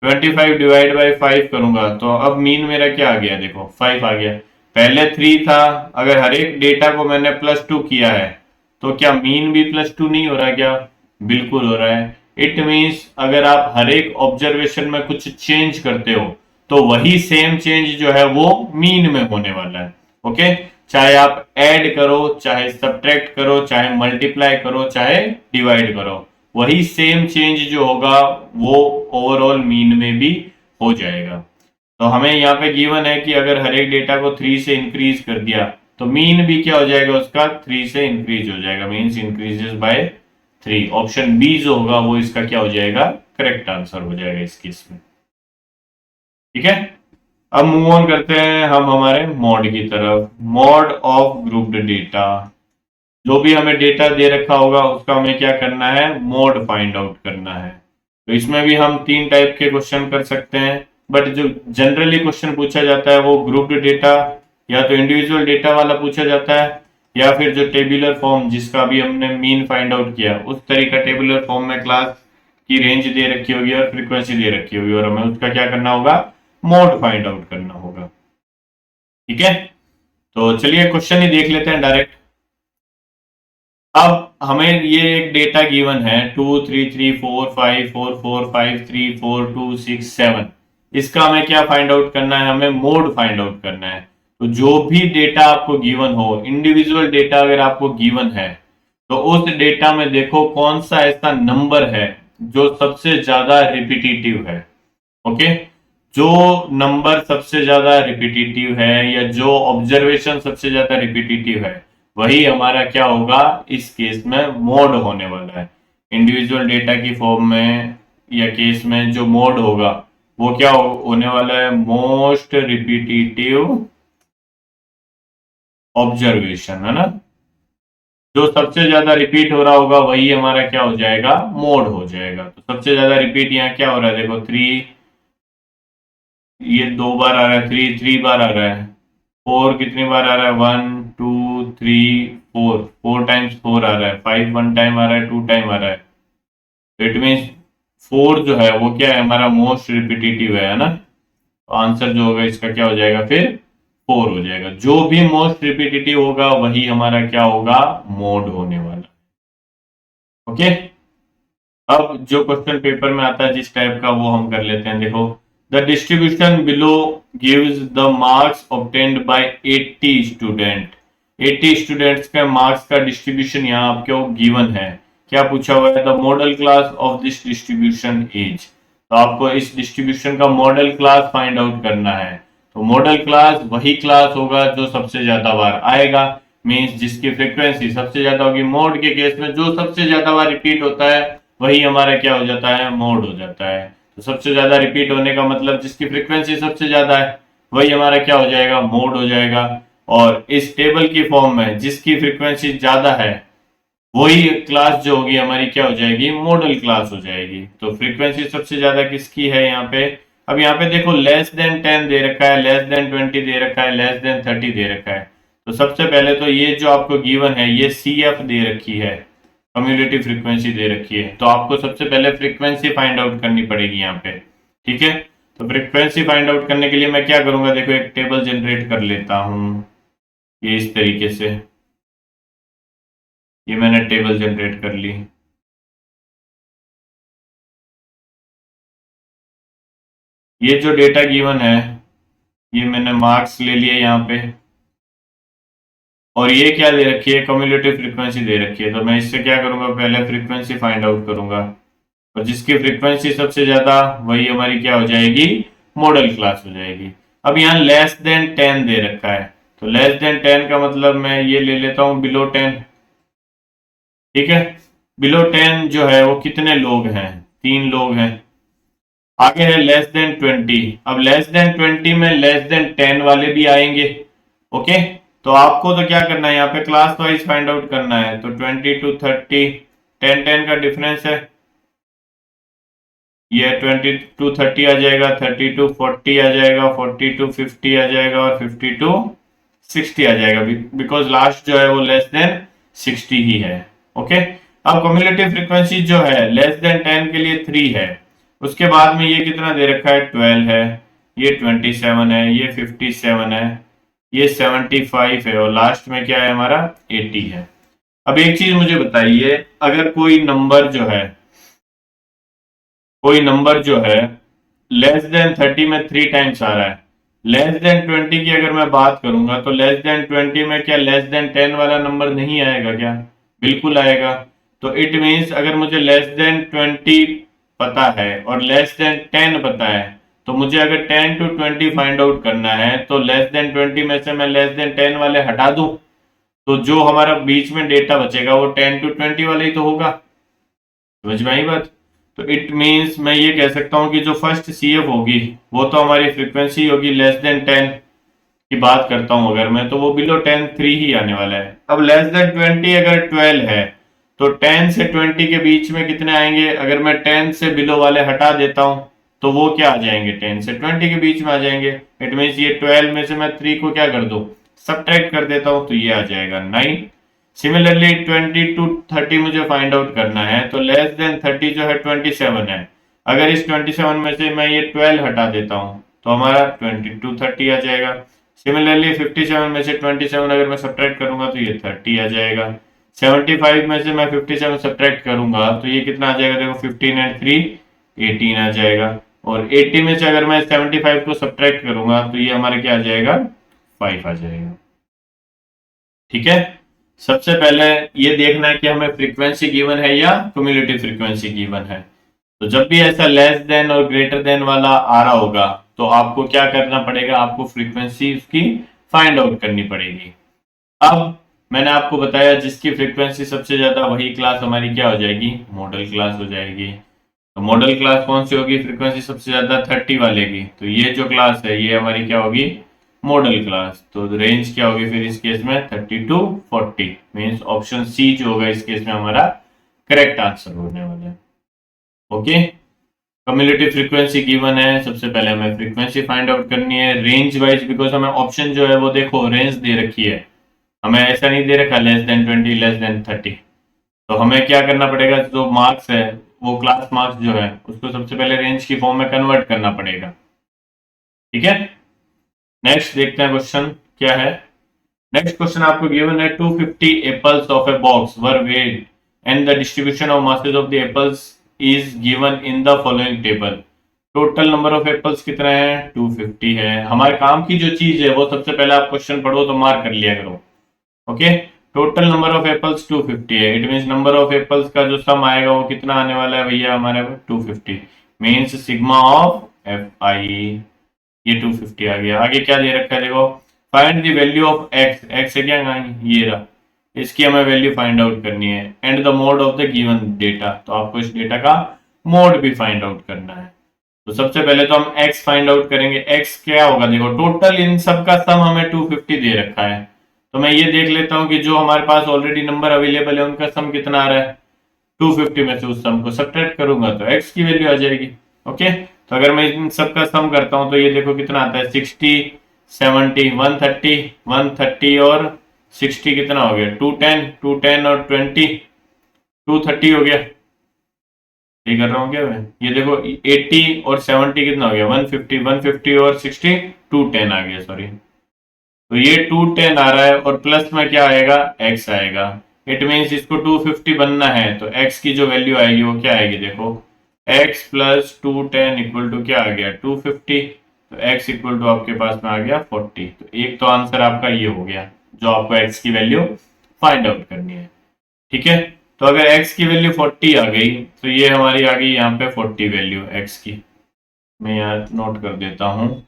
25 डिवाइड बाय 5 करूंगा तो अब मीन मेरा क्या आ गया, देखो 5 आ गया। पहले 3 था, अगर हर एक डेटा को मैंने +2 किया है तो क्या मीन भी +2 नहीं हो रहा क्या, बिल्कुल हो रहा है। इट मीन्स अगर आप हर एक ऑब्जर्वेशन में कुछ चेंज करते हो तो वही सेम चेंज जो है वो मीन में होने वाला है। ओके, चाहे आप ऐड करो, चाहे सब्ट्रैक्ट करो, चाहे मल्टीप्लाई करो, चाहे डिवाइड करो, वही सेम चेंज जो होगा वो ओवरऑल मीन में भी हो जाएगा। तो हमें यहाँ पे गिवन है कि अगर हर एक डेटा को 3 से इंक्रीज कर दिया तो मीन भी क्या हो जाएगा उसका 3 से इंक्रीज हो जाएगा, means increases by 3। Option b जो होगा वो इसका क्या हो जाएगा करेक्ट आंसर हो जाएगा इस केस में। ठीक है, अब मूव ऑन करते हैं हम हमारे मॉड की तरफ। मॉड ऑफ ग्रुप्ड डेटा, जो भी हमें डेटा दे रखा होगा उसका हमें क्या करना है, मोड फाइंड आउट करना है। तो इसमें भी हम तीन टाइप के क्वेश्चन कर सकते हैं, बट जो जनरली क्वेश्चन पूछा जाता है वो ग्रुप्ड डेटा या तो इंडिविजुअल डेटा वाला पूछा जाता है, या फिर जो टेबुलर फॉर्म जिसका भी हमने मीन फाइंड आउट किया उस तरीका टेबुलर फॉर्म में क्लास की रेंज दे रखी होगी और फ्रीक्वेंसी दे रखी होगी, और हमें उसका क्या करना होगा, मोड फाइंड आउट करना होगा। ठीक है, तो चलिए क्वेश्चन ही देख लेते हैं डायरेक्ट। अब हमें ये एक डेटा गिवन है 2 3 3 4 5 4 4 5 3 4 2 6 7। इसका हमें क्या फाइंड आउट करना है, हमें मोड फाइंड आउट करना है। तो जो भी डेटा आपको गिवन हो, इंडिविजुअल डेटा अगर आपको गिवन है, तो उस डेटा में देखो कौन सा ऐसा नंबर है जो सबसे ज्यादा रिपीटिटिव है। ओके, जो नंबर सबसे ज्यादा रिपीटिटिव है या जो ऑब्जर्वेशन सबसे ज्यादा रिपीटिटिव है, वही हमारा क्या होगा, इस केस में मोड होने वाला है। इंडिविजुअल डेटा की फॉर्म में या केस में जो मोड होगा वो क्या होने वाला है, मोस्ट रिपीटिटिव ऑब्जर्वेशन, है ना। जो सबसे ज्यादा रिपीट हो रहा होगा वही हमारा क्या हो जाएगा, मोड हो जाएगा। तो सबसे ज्यादा रिपीट यहाँ क्या हो रहा है, देखो 3, ये 2 बार आ रहा है, 3 3 बार आ रहा है, 4 कितनी बार आ रहा है, 1 2 3 4, 4 टाइम्स 4 आ रहा है, 5 1 टाइम आ रहा है, 2 टाइम आ रहा है। तो इट मीन्स 4 जो है वो क्या है, हमारा मोस्ट रिपीटिटिव है ना। तो आंसर जो होगा इसका क्या हो जाएगा, फिर 4 हो जाएगा। जो भी मोस्ट रिपीटिटिव होगा वही हमारा क्या होगा, मोड होने वाला। ओके, अब जो क्वेश्चन पेपर में आता है जिस टाइप का वो हम कर लेते हैं। देखो, the distribution below gives the marks obtained bye 80 student. 80 students का मार्क्स का डिस्ट्रीब्यूशन यहाँ आपको गिवन है। क्या पूछा हुआ है, the modal class of this distribution is. तो आपको इस डिस्ट्रीब्यूशन का मॉडल क्लास फाइंड आउट करना है। तो मॉडल क्लास वही क्लास होगा जो सबसे ज्यादा बार आएगा, मीन्स जिसकी फ्रीक्वेंसी सबसे ज्यादा होगी। मोड के केस में जो सबसे ज्यादा बार रिपीट होता है वही हमारा क्या हो जाता है, मोड हो जाता है। तो सबसे ज्यादा रिपीट होने का मतलब जिसकी फ्रीक्वेंसी सबसे ज्यादा है वही हमारा क्या हो जाएगा, मोड हो जाएगा। और इस टेबल की फॉर्म में जिसकी फ्रीक्वेंसी ज्यादा है वही क्लास जो होगी हमारी क्या हो जाएगी, मॉडल क्लास हो जाएगी। तो फ्रीक्वेंसी सबसे ज्यादा किसकी है यहाँ पे, अब यहाँ पे देखो लेस देन 10 दे रखा है, लेस देन 20 दे रखा है, लेस देन 30 दे रखा है। तो सबसे पहले तो ये जो आपको गिवन है ये CF दे रखी है, कम्युलेटिव फ्रीक्वेंसी दे रखी है। तो आपको सबसे पहले फ्रीक्वेंसी फाइंड आउट करनी पड़ेगी यहाँ पे। ठीक है, तो फ्रीक्वेंसी फाइंड आउट करने के लिए मैं क्या करूंगा, देखो एक टेबल जनरेट कर लेता हूं ये इस तरीके से। ये मैंने टेबल जनरेट कर ली। ये जो डेटा गिवन है ये मैंने मार्क्स ले लिए यहाँ पे, और ये क्या दे रखी है, कम्युलेटिव फ्रीक्वेंसी दे रखी है। तो मैं इससे क्या करूंगा, पहले फ्रीक्वेंसी फाइंड आउट करूंगा, और जिसकी फ्रीक्वेंसी सबसे ज्यादा वही हमारी क्या हो जाएगी, मॉडल क्लास हो जाएगी। अब यहाँ लेस देन 10 दे रखा है, तो लेस देन 10 का मतलब मैं ये ले लेता हूं बिलो 10। ठीक है, बिलो 10 जो है वो कितने लोग हैं, 3 लोग हैं। आगे है लेस देन 20। अब लेस देन 20 में लेस देन 10 वाले भी आएंगे। ओके, तो आपको तो क्या करना है, यहाँ पे क्लास वाइज फाइंड आउट करना है। तो 20 to 30, 10 10 का डिफरेंस है, ये 20 to 30 आ जाएगा, 30 to 40 आ जाएगा, 40 to 50 आ जाएगा, और 50 to 60 आ जाएगा, बिकॉज लास्ट जो है वो लेस देन 60 ही है। ओके, अब कम्युलेटिव फ्रीक्वेंसी जो है लेस देन 10 के लिए 3 है, उसके बाद में ये कितना दे रखा है, 12 है, ये 27 है, ये 57 है, ये 75 है, और लास्ट में क्या है हमारा 80 है। अब एक चीज मुझे बताइए, अगर कोई नंबर जो है लेस देन 30 में 3 टाइम्स आ रहा है, लेस देन 20 की अगर मैं बात करूंगा तो लेस देन 20 में क्या लेस देन 10 वाला नंबर नहीं आएगा क्या, बिल्कुल आएगा। तो इट मीन्स अगर मुझे लेस देन 20 पता है और लेस देन 10 पता है, तो मुझे अगर 10 to 20 फाइंड आउट करना है तो लेस देन 20 में से मैं लेस देन 10 वाले हटा दूं, तो जो हमारा बीच में डेटा बचेगा वो 10 to 20 वाला ही तो होगा। समझ में आई बात। तो इट मीन्स मैं ये कह सकता हूँ कि जो फर्स्ट CF होगी वो तो हमारी फ्रीक्वेंसी होगी लेस देन 10 की बात करता हूँ अगर मैं, तो वो बिलो 10 3 ही आने वाला है। अब लेस देन 20 अगर 12 है तो 10 से 20 के बीच में कितने आएंगे? अगर मैं 10 से बिलो वाले हटा देता हूँ तो वो क्या आ जाएंगे? 10 से 20 के बीच में आ जाएंगे। इट मीन्स ये 12 में से मैं 3 को क्या कर दूं? सब्ट्रैक्ट कर देता हूं, तो ये आ जाएगा 9। सिमिलरली 20 टू 30 मुझे फाइंड आउट करना है, तो लेस देन 30 जो है 27 है। अगर इस 27 में से मैं ये 12 हटा देता हूं तो हमारा 20 टू 30 आ जाएगा। सिमिलरली 57 में से 27 अगर मैं सब्ट्रैक्ट करूंगा तो ये 30 आ जाएगा। 75 में से मैं 57 सब्ट्रैक्ट करूंगा तो ये कितना आ जाएगा? देखो 15 एंड 3 18 आ जाएगा। और 80 में से अगर मैं 75 को सब्ट्रैक्ट करूंगा तो ये हमारे क्या आ जाएगा? 5 आ जाएगा। ठीक है, सबसे पहले ये देखना है कि हमें फ्रीक्वेंसी गिवन है या क्युमुलेटिव फ्रीक्वेंसी गिवन है। तो जब भी ऐसा लेस देन और ग्रेटर देन वाला आ रहा होगा तो आपको क्या करना पड़ेगा? आपको फ्रीक्वेंसी उसकी फाइंड आउट करनी पड़ेगी। अब मैंने आपको बताया जिसकी फ्रीक्वेंसी सबसे ज्यादा वही क्लास हमारी क्या हो जाएगी? मॉडल क्लास हो जाएगी। तो मॉडल क्लास कौन सी होगी? फ्रीक्वेंसी सबसे ज्यादा 30 वाले की, तो ये जो क्लास है ये हमारी क्या होगी? Model class. तो रेंज क्या होगी फिर इस केस में? 30 टू 40। मीन्स ऑप्शन सी जो होगा इस केस में हमारा करेक्ट आंसर होने वाला है। ओके, कम्युलेटिव फ्रीक्वेंसी गिवन है, सबसे पहले हमें फ्रीक्वेंसी फाइंड आउट करनी है रेंज वाइज, बिकॉज हमें ऑप्शन जो है वो देखो रेंज दे रखी है, हमें ऐसा नहीं दे रखा लेस देन 20 लेस देन 30। तो हमें क्या करना पड़ेगा? जो मार्क्स है वो क्लास मार्क्स जो है उसको सबसे पहले रेंज की फॉर्म में कन्वर्ट करना पड़ेगा। ठीक है, नेक्स्ट देखते हैं क्वेश्चन क्या है। नेक्स्ट क्वेश्चन आपको गिवन है 250 apples of a box were weighed and the distribution of masses of the apples is given in the following table. Total number of apples कितना है? 250 है। हमारे काम की जो चीज है वो सबसे पहले आप क्वेश्चन पढ़ो तो मार्क कर लिया करो। Okay, total number of apples 250 है। It means number of apples का जो सम आएगा वो कितना आने वाला है भैया? हमारे 250 मींस सिग्मा ऑफ एफ आई, ये 250 आ गया। आगे क्या दे रखा है देखो, find the value of x. X है क्या? ये रहा, इसकी हमें वैल्यू फाइंड आउट करनी है। And the mode of the given data, तो आपको इस डेटा का मोड भी फाइंड आउट करना है। तो सबसे पहले तो हम x फाइंड आउट करेंगे। x क्या होगा? देखो टोटल इन सब का सम हमें 250 दे रखा है, तो मैं ये देख लेता हूं कि जो हमारे पास ऑलरेडी नंबर अवेलेबल है उनका सम कितना आ रहा है। 250 में से उस सम को सब्ट्रैक्ट करूंगा तो x की वैल्यू आ जाएगी। ओके, तो अगर मैं इन सब का सम करता हूं तो ये देखो कितना आता है? 60 70 130 130 और 60 कितना हो गया? 210 210 और 20 230 हो गया। ये कर रहा हूँ क्या मैं? ये देखो 80 और 70 कितना हो गया? 150 150 और 60 210 आ गया, सॉरी। तो ये 210 आ रहा है और प्लस में क्या आएगा? x आएगा। इट मीन्स इसको 250 बनना है तो x की जो वैल्यू आएगी वो क्या आएगी? देखो x प्लस 210 इक्वल टू क्या आ गया? 250। तो x इक्वल टू आपके पास में आ गया 40। तो एक तो आंसर आपका ये हो गया जो आपको x की वैल्यू फाइंड आउट करनी है। ठीक है, तो अगर x की वैल्यू 40 आ गई तो ये हमारी आ गई यहाँ पे 40 वैल्यू x की। मैं यहाँ नोट कर देता हूँ,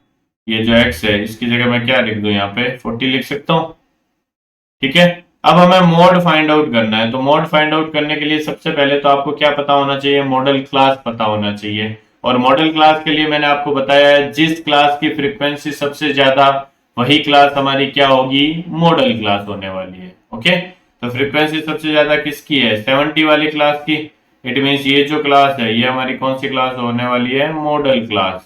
ये जो x है इसकी जगह मैं क्या लिख दूं? यहाँ पे 40 लिख सकता हूँ। ठीक है, अब हमें मोड फाइंड आउट करना है। तो मोड फाइंड आउट करने के लिए सबसे पहले तो आपको क्या पता होना चाहिए? मॉडल क्लास पता होना चाहिए। और मॉडल क्लास के लिए मैंने आपको बताया है जिस क्लास की फ्रीक्वेंसी सबसे ज्यादा वही क्लास हमारी क्या होगी? मॉडल क्लास होने वाली है। ओके, तो फ्रीक्वेंसी सबसे ज्यादा किसकी है? 70 वाली क्लास की। इट मीन्स ये जो क्लास है ये हमारी कौन सी क्लास होने वाली है? Model class.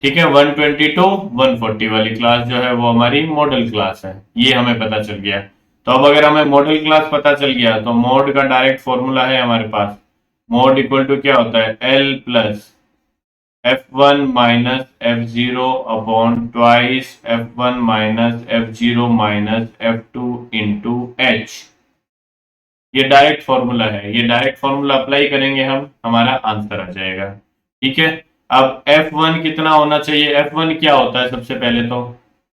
ठीक है, 120 टू 140 वाली क्लास जो है वो हमारी मॉडल क्लास है, ये हमें पता चल गया। तो अब अगर हमें मॉडल क्लास पता चल गया तो मोड का डायरेक्ट फॉर्मूला है हमारे पास। मोड इक्वल टू क्या होता है? L plus F1 minus F0 upon twice F1 minus F0 minus F2 into H। ये डायरेक्ट फॉर्मूला है, ये डायरेक्ट फॉर्मूला अप्लाई करेंगे हम, हमारा आंसर आ जाएगा। ठीक है, अब F1 कितना होना चाहिए? F1 क्या होता है सबसे पहले तो?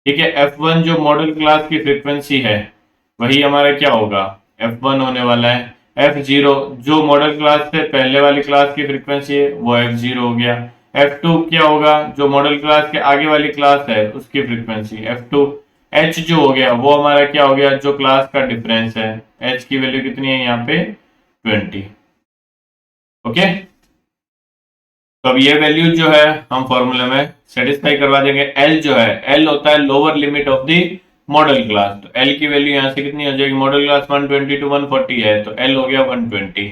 ठीक है, F1 जो मॉडल क्लास की फ्रीक्वेंसी है वही हमारा क्या होगा? F1 होने वाला है। F0 जो मॉडल क्लास से पहले वाली क्लास की फ्रीक्वेंसी है वो F0 हो गया। F2 क्या होगा? जो मॉडल क्लास के आगे वाली क्लास है उसकी फ्रीक्वेंसी F2। H जो हो गया वो हमारा क्या हो गया? जो क्लास का डिफरेंस है। H की वैल्यू कितनी है यहाँ पे? 20। ओके, तो अब ये वैल्यू जो है हम फॉर्मूले में सेटिस्फाई करवा देंगे। एल जो है, एल होता है lower limit of the modal class, तो एल की वैल्यू यहाँ से कितनी हो जाएगी, मॉडल क्लास 120 टू 140 है, तो एल हो गया 120,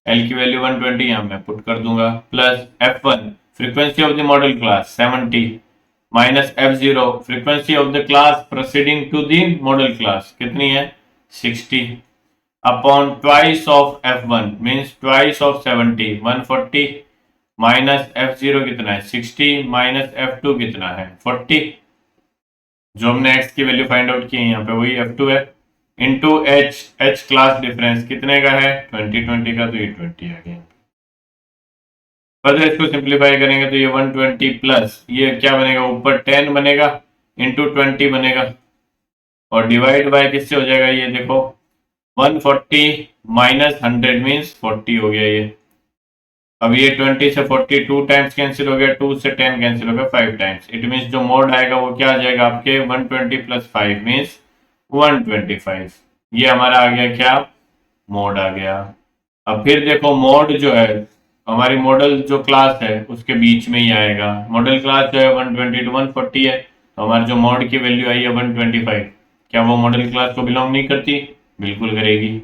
एल की वैल्यू 120 यहाँ मैं पुट कर दूंगा, plus F1 frequency of the modal class 70 minus F0 frequency of the class proceeding to the modal class कितनी है 60 upon twice of F1 means twice of 70 140 minus F0 कितना है 60 माइनस F2 कितना है 40, जो हमने x की वैल्यू फाइंड आउट की है यहाँ पे वही F2 है, इंटू h क्लास डिफरेंस कितने का है 20 का, तो ये 20 आ गया। फर्दर इसको सिंप्लीफाई करेंगे तो ये 120 प्लस ये क्या बनेगा, ऊपर 10 बनेगा इंटू 20 बनेगा, और डिवाइड बाय किससे हो जाएगा, ये देखो 140 माइनस 100 मीन्स 40 हो गया ये। अब ये 20 से 40 2 टाइम्स कैंसिल हो गया, 2 से 10 कैंसिल हो गया 5 टाइम्स, इट मीन्स जो मोड आएगा वो क्या आ जाएगा आपके 120 प्लस 5 मीन्स 125, ये हमारा आ गया क्या, मोड आ गया। अब फिर देखो मोड जो है हमारी मॉडल जो क्लास है उसके बीच में ही आएगा, मॉडल क्लास जो है 120 टू 140 है, तो हमारे जो मोड की वैल्यू आई है 125, क्या वो मॉडल क्लास को बिलोंग नहीं करती, बिल्कुल करेगी।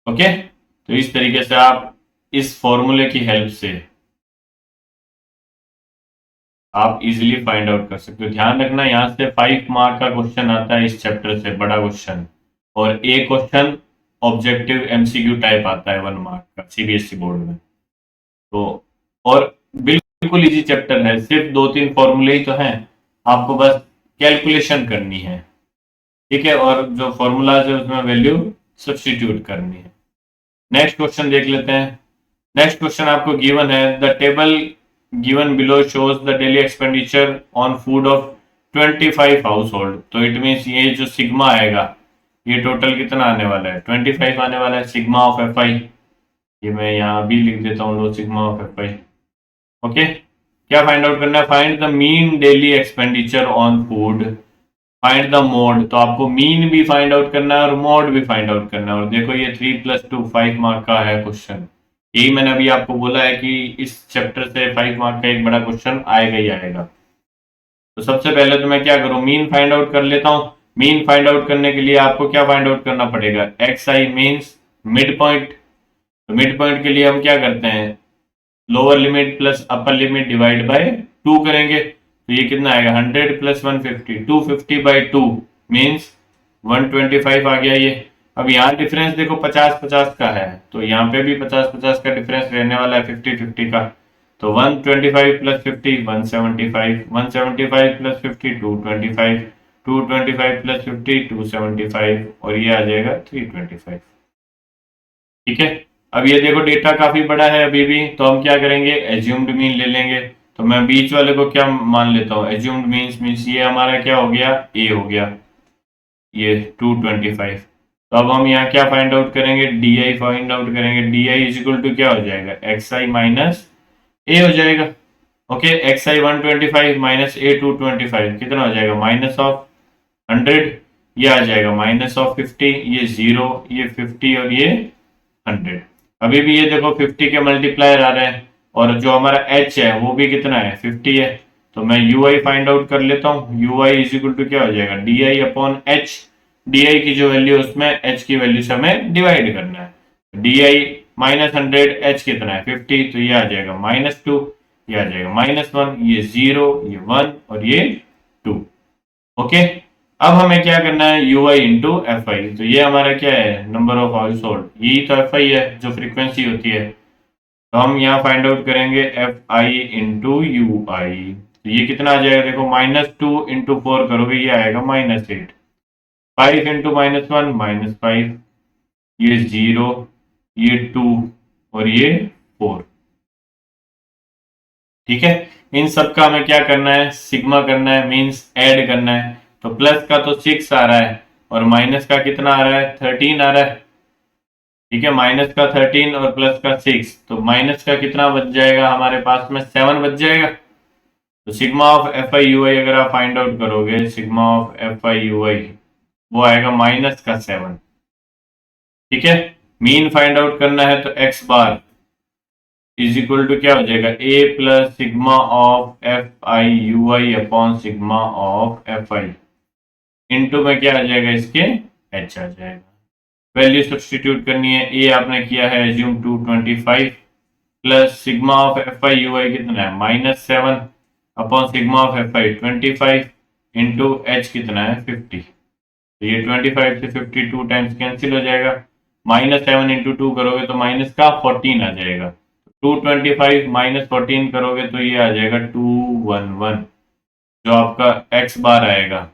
ओके, तो इस तरीके से आप इस फॉर्मूले की हेल्प से आप इजीली फाइंड आउट कर सकते हो। ध्यान रखना यहाँ से 5 मार्क का क्वेश्चन आता है इस चैप्टर से, बड़ा क्वेश्चन, और एक क्वेश्चन ऑब्जेक्टिव एमसीक्यू टाइप आता है 1 मार्क का सीबीएसई बोर्ड में, तो और बिल्कुल इजी चैप्टर है, सिर्फ 2-3 फॉर्मूले ही तो हैं, आपको बस कैलकुलेशन करनी है, ठीक है, और जो फॉर्मूलाज है उसमें वैल्यू सब्स्टिट्यूट करनी है। नेक्स्ट क्वेश्चन देख लेते हैं। नेक्स्ट क्वेश्चन आपको गिवन है, the table given below shows the daily expenditure on food of 25 house hold, तो इट मीन्स ये जो सिग्मा आएगा ये टोटल कितना आने वाला है 25 आने वाला है, सिग्मा ऑफ एफ आई, ये मैं यहाँ भी लिख देता हूँ लो sigma of F I. Okay, क्या फाइंड आउट करना है, find the mean daily expenditure on food, find the mode, तो आपको मीन भी फाइंड आउट करना है और मोड भी फाइंड आउट करना है, और देखो ये 3 + 2 5 मार्क का है क्वेश्चन, यही मैंने अभी आपको बोला है कि इस चैप्टर से 5 मार्क का एक बड़ा क्वेश्चन आएगा ही आएगा। तो सबसे पहले तो मैं क्या करूं, मीन फाइंड आउट कर लेता हूं। मीन फाइंड आउट करने के लिए आपको क्या फाइंड आउट करना पड़ेगा, x I means mid point, तो मिड पॉइंट के लिए हम क्या करते हैं, lower limit plus upper limit divide by 2 करेंगे, तो ये कितना आएगा 100 प्लस 150 250 बाई 2 मीन्स 125 आ गया ये। अब यहाँ डिफरेंस देखो 50-50 का है, तो यहाँ पे भी 50-50 का डिफरेंस रहने वाला है 50-50 का, तो 125 प्लस 50 175 175 प्लस 50 225 225 प्लस 50 275 और ये आ जाएगा 325। ठीक है, अब ये देखो डेटा काफी बड़ा है अभी भी, तो हम क्या करेंगे एज्यूम्ड मीन ले लेंगे, तो मैं बीच वाले को क्या मान लेता हूँ एज्यूम्ड मीन्स ये हमारा क्या हो गया ए हो गया, ये 225, तो अब हम यहाँ क्या फाइंड आउट करेंगे डी आई फाइंड आउट करेंगे, d i is equal to क्या हो जाएगा एक्स आई माइनस ए हो जाएगा। Okay, x i 125 minus a 225 कितना हो जाएगा माइनस ऑफ 100, ये आ जाएगा माइनस ऑफ 50, ये 0 ये 50 और ये 100। अभी भी ये देखो 50 के मल्टीप्लायर आ रहे हैं, और जो हमारा h है वो भी कितना है 50 है, तो मैं यू आई फाइंड आउट कर लेता हूँ, u i is equal to क्या हो जाएगा d i upon h, d i की जो वैल्यू उसमें h की वैल्यू से हमें डिवाइड करना है, डी आई माइनस 100 h कितना है 50, तो ये आ जाएगा -2, ये आ जाएगा -1, ये 0 ये 1 और ये 2। ओके, अब हमें क्या करना है you I into F I, तो ये हमारा क्या है नंबर ऑफ हाउस होल्ड, यही तो एफ आई है जो फ्रीक्वेंसी होती है, तो हम यहाँ फाइंड आउट करेंगे एफ आई इंटू यू आई, तो ये कितना आ जाएगा देखो -2 इंटू 4 करोगे ये आएगा -8, 5 इंटू -1 -5, ये 0 ये 2 और ये 4। ठीक है, इन सब का हमें क्या करना है सिग्मा करना है मींस ऐड करना है, तो प्लस का तो 6 आ रहा है और माइनस का कितना आ रहा है 13 आ रहा है। ठीक है, माइनस का 13 और प्लस का 6, तो माइनस का कितना बच जाएगा हमारे पास में 7 बच जाएगा, तो sigma of F I U I अगर आप फाइंड आउट करोगे sigma of F I U I वो आएगा -7। ठीक है, मीन फाइंड आउट करना है तो X bar is equal to क्या हो जाएगा, A plus sigma of F I U I upon sigma of F I into में क्या आ जाएगा, इसके एच आ जाएगा। वैल्यू सब्सटीट्यूट करनी है, ए आपने किया है assume 225 plus sigma of F I U I कितना है -7 upon sigma of F I 25 into H कितना है 50। तो ये 25 से 52 टाइम्स कैंसिल हो जाएगा, -7 इंटू 2 करोगे तो माइनस का 14 आ जाएगा। 225 -14 करोगे तो ये आ जाएगा 211। जो आपका एक्स बार आएगा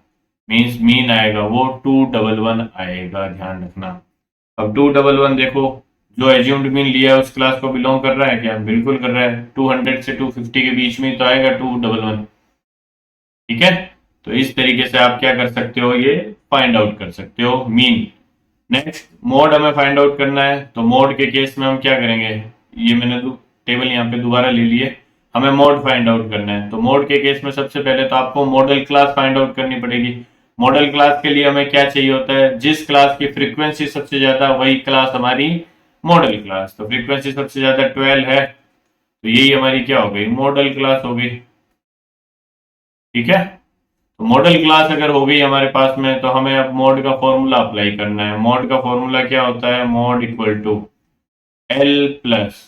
मीन्स मीन आएगा वो 211 आएगा, ध्यान रखना। अब 211 देखो, जो एज्यूम्ड मीन लिया है उस क्लास को बिलोंग कर रहा है क्या, बिल्कुल कर रहा है। 200 से 250 के बीच में तो आएगा 211, ठीक है। तो इस तरीके से आप क्या कर सकते हो, ये फाइंड आउट कर सकते हो मीन। नेक्स्ट मोड हमें फाइंड आउट करना है, तो मोड के केस में हम क्या करेंगे, ये मैंने टेबल यहाँ पे दोबारा ले लिए, हमें मोड फाइंड आउट करना है। तो मोड के केस में सबसे पहले तो आपको मॉडल क्लास फाइंड आउट करनी पड़ेगी। मॉडल क्लास के लिए हमें क्या चाहिए होता है, जिस क्लास की फ्रीक्वेंसी सबसे ज्यादा वही क्लास हमारी मॉडल क्लास। तो फ्रीक्वेंसी सबसे ज्यादा 12 है, तो यही हमारी क्या हो गई, मॉडल क्लास हो गई, ठीक है। तो मॉडल क्लास अगर हो गई हमारे पास में, तो हमें अब मोड का फॉर्मूला अप्लाई करना है। मोड का फॉर्मूला क्या होता है, mode equal to l plus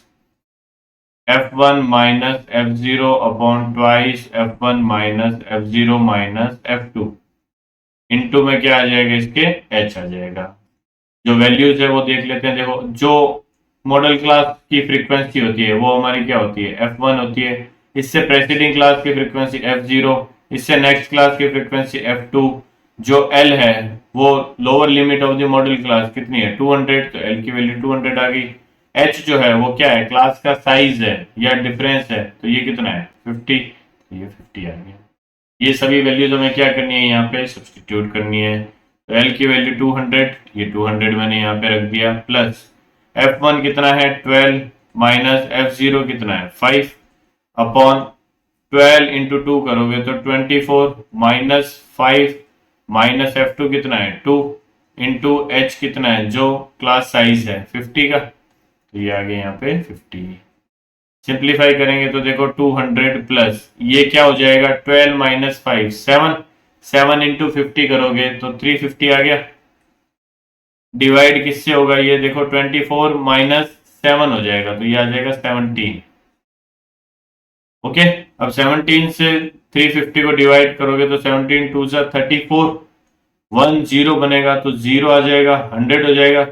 F1 minus F0 upon twice F1 minus F0 minus F2 into में क्या आ जाएगा, इसके H आ जाएगा। जो वैल्यूज है वो देख लेते हैं। देखो, जो मॉडल क्लास की फ्रीक्वेंसी होती है वो हमारी क्या होती है, F1 होती है। इससे प्रेसिडिंग क्लास की फ्रीक्वेंसी F0, इससे नेक्स्ट क्लास की फ्रीक्वेंसी F2। जो L है वो lower limit of the modal class कितनी है, 200, तो L की वैल्यू 200 आ गई। H जो है वो क्या है, क्लास का साइज है या डिफरेंस है, तो ये कितना है 50, तो ये 50 आ गया। ये सभी वैल्यूज हमें क्या करनी है, यहाँ पे सब्सटीट्यूट करनी है। तो L की वैल्यू 200, ये 200 मैंने यहाँ पे रख दिया, प्लस F1 कितना है 12 माइनस F0 कितना है 5 अपॉन 12 इंटू 2 करोगे तो 24 माइनस 5 माइनस F2 कितना है 2 इंटू H कितना है, जो क्लास साइज है 50 का, तो ये आ गया यहाँ पे 50। सिंप्लीफाई करेंगे तो देखो 200 प्लस ये क्या हो जाएगा, 12 माइनस 5 7, 7 इंटू 50 करोगे तो 350 आ गया। डिवाइड किससे होगा, ये देखो 24 माइनस 7 हो जाएगा, तो ये आ जाएगा 17। ओके, अब 17 से 350 को डिवाइड करोगे तो 17 टू जा 34, 1 0 बनेगा तो 0 आ जाएगा, 100 हो जाएगा,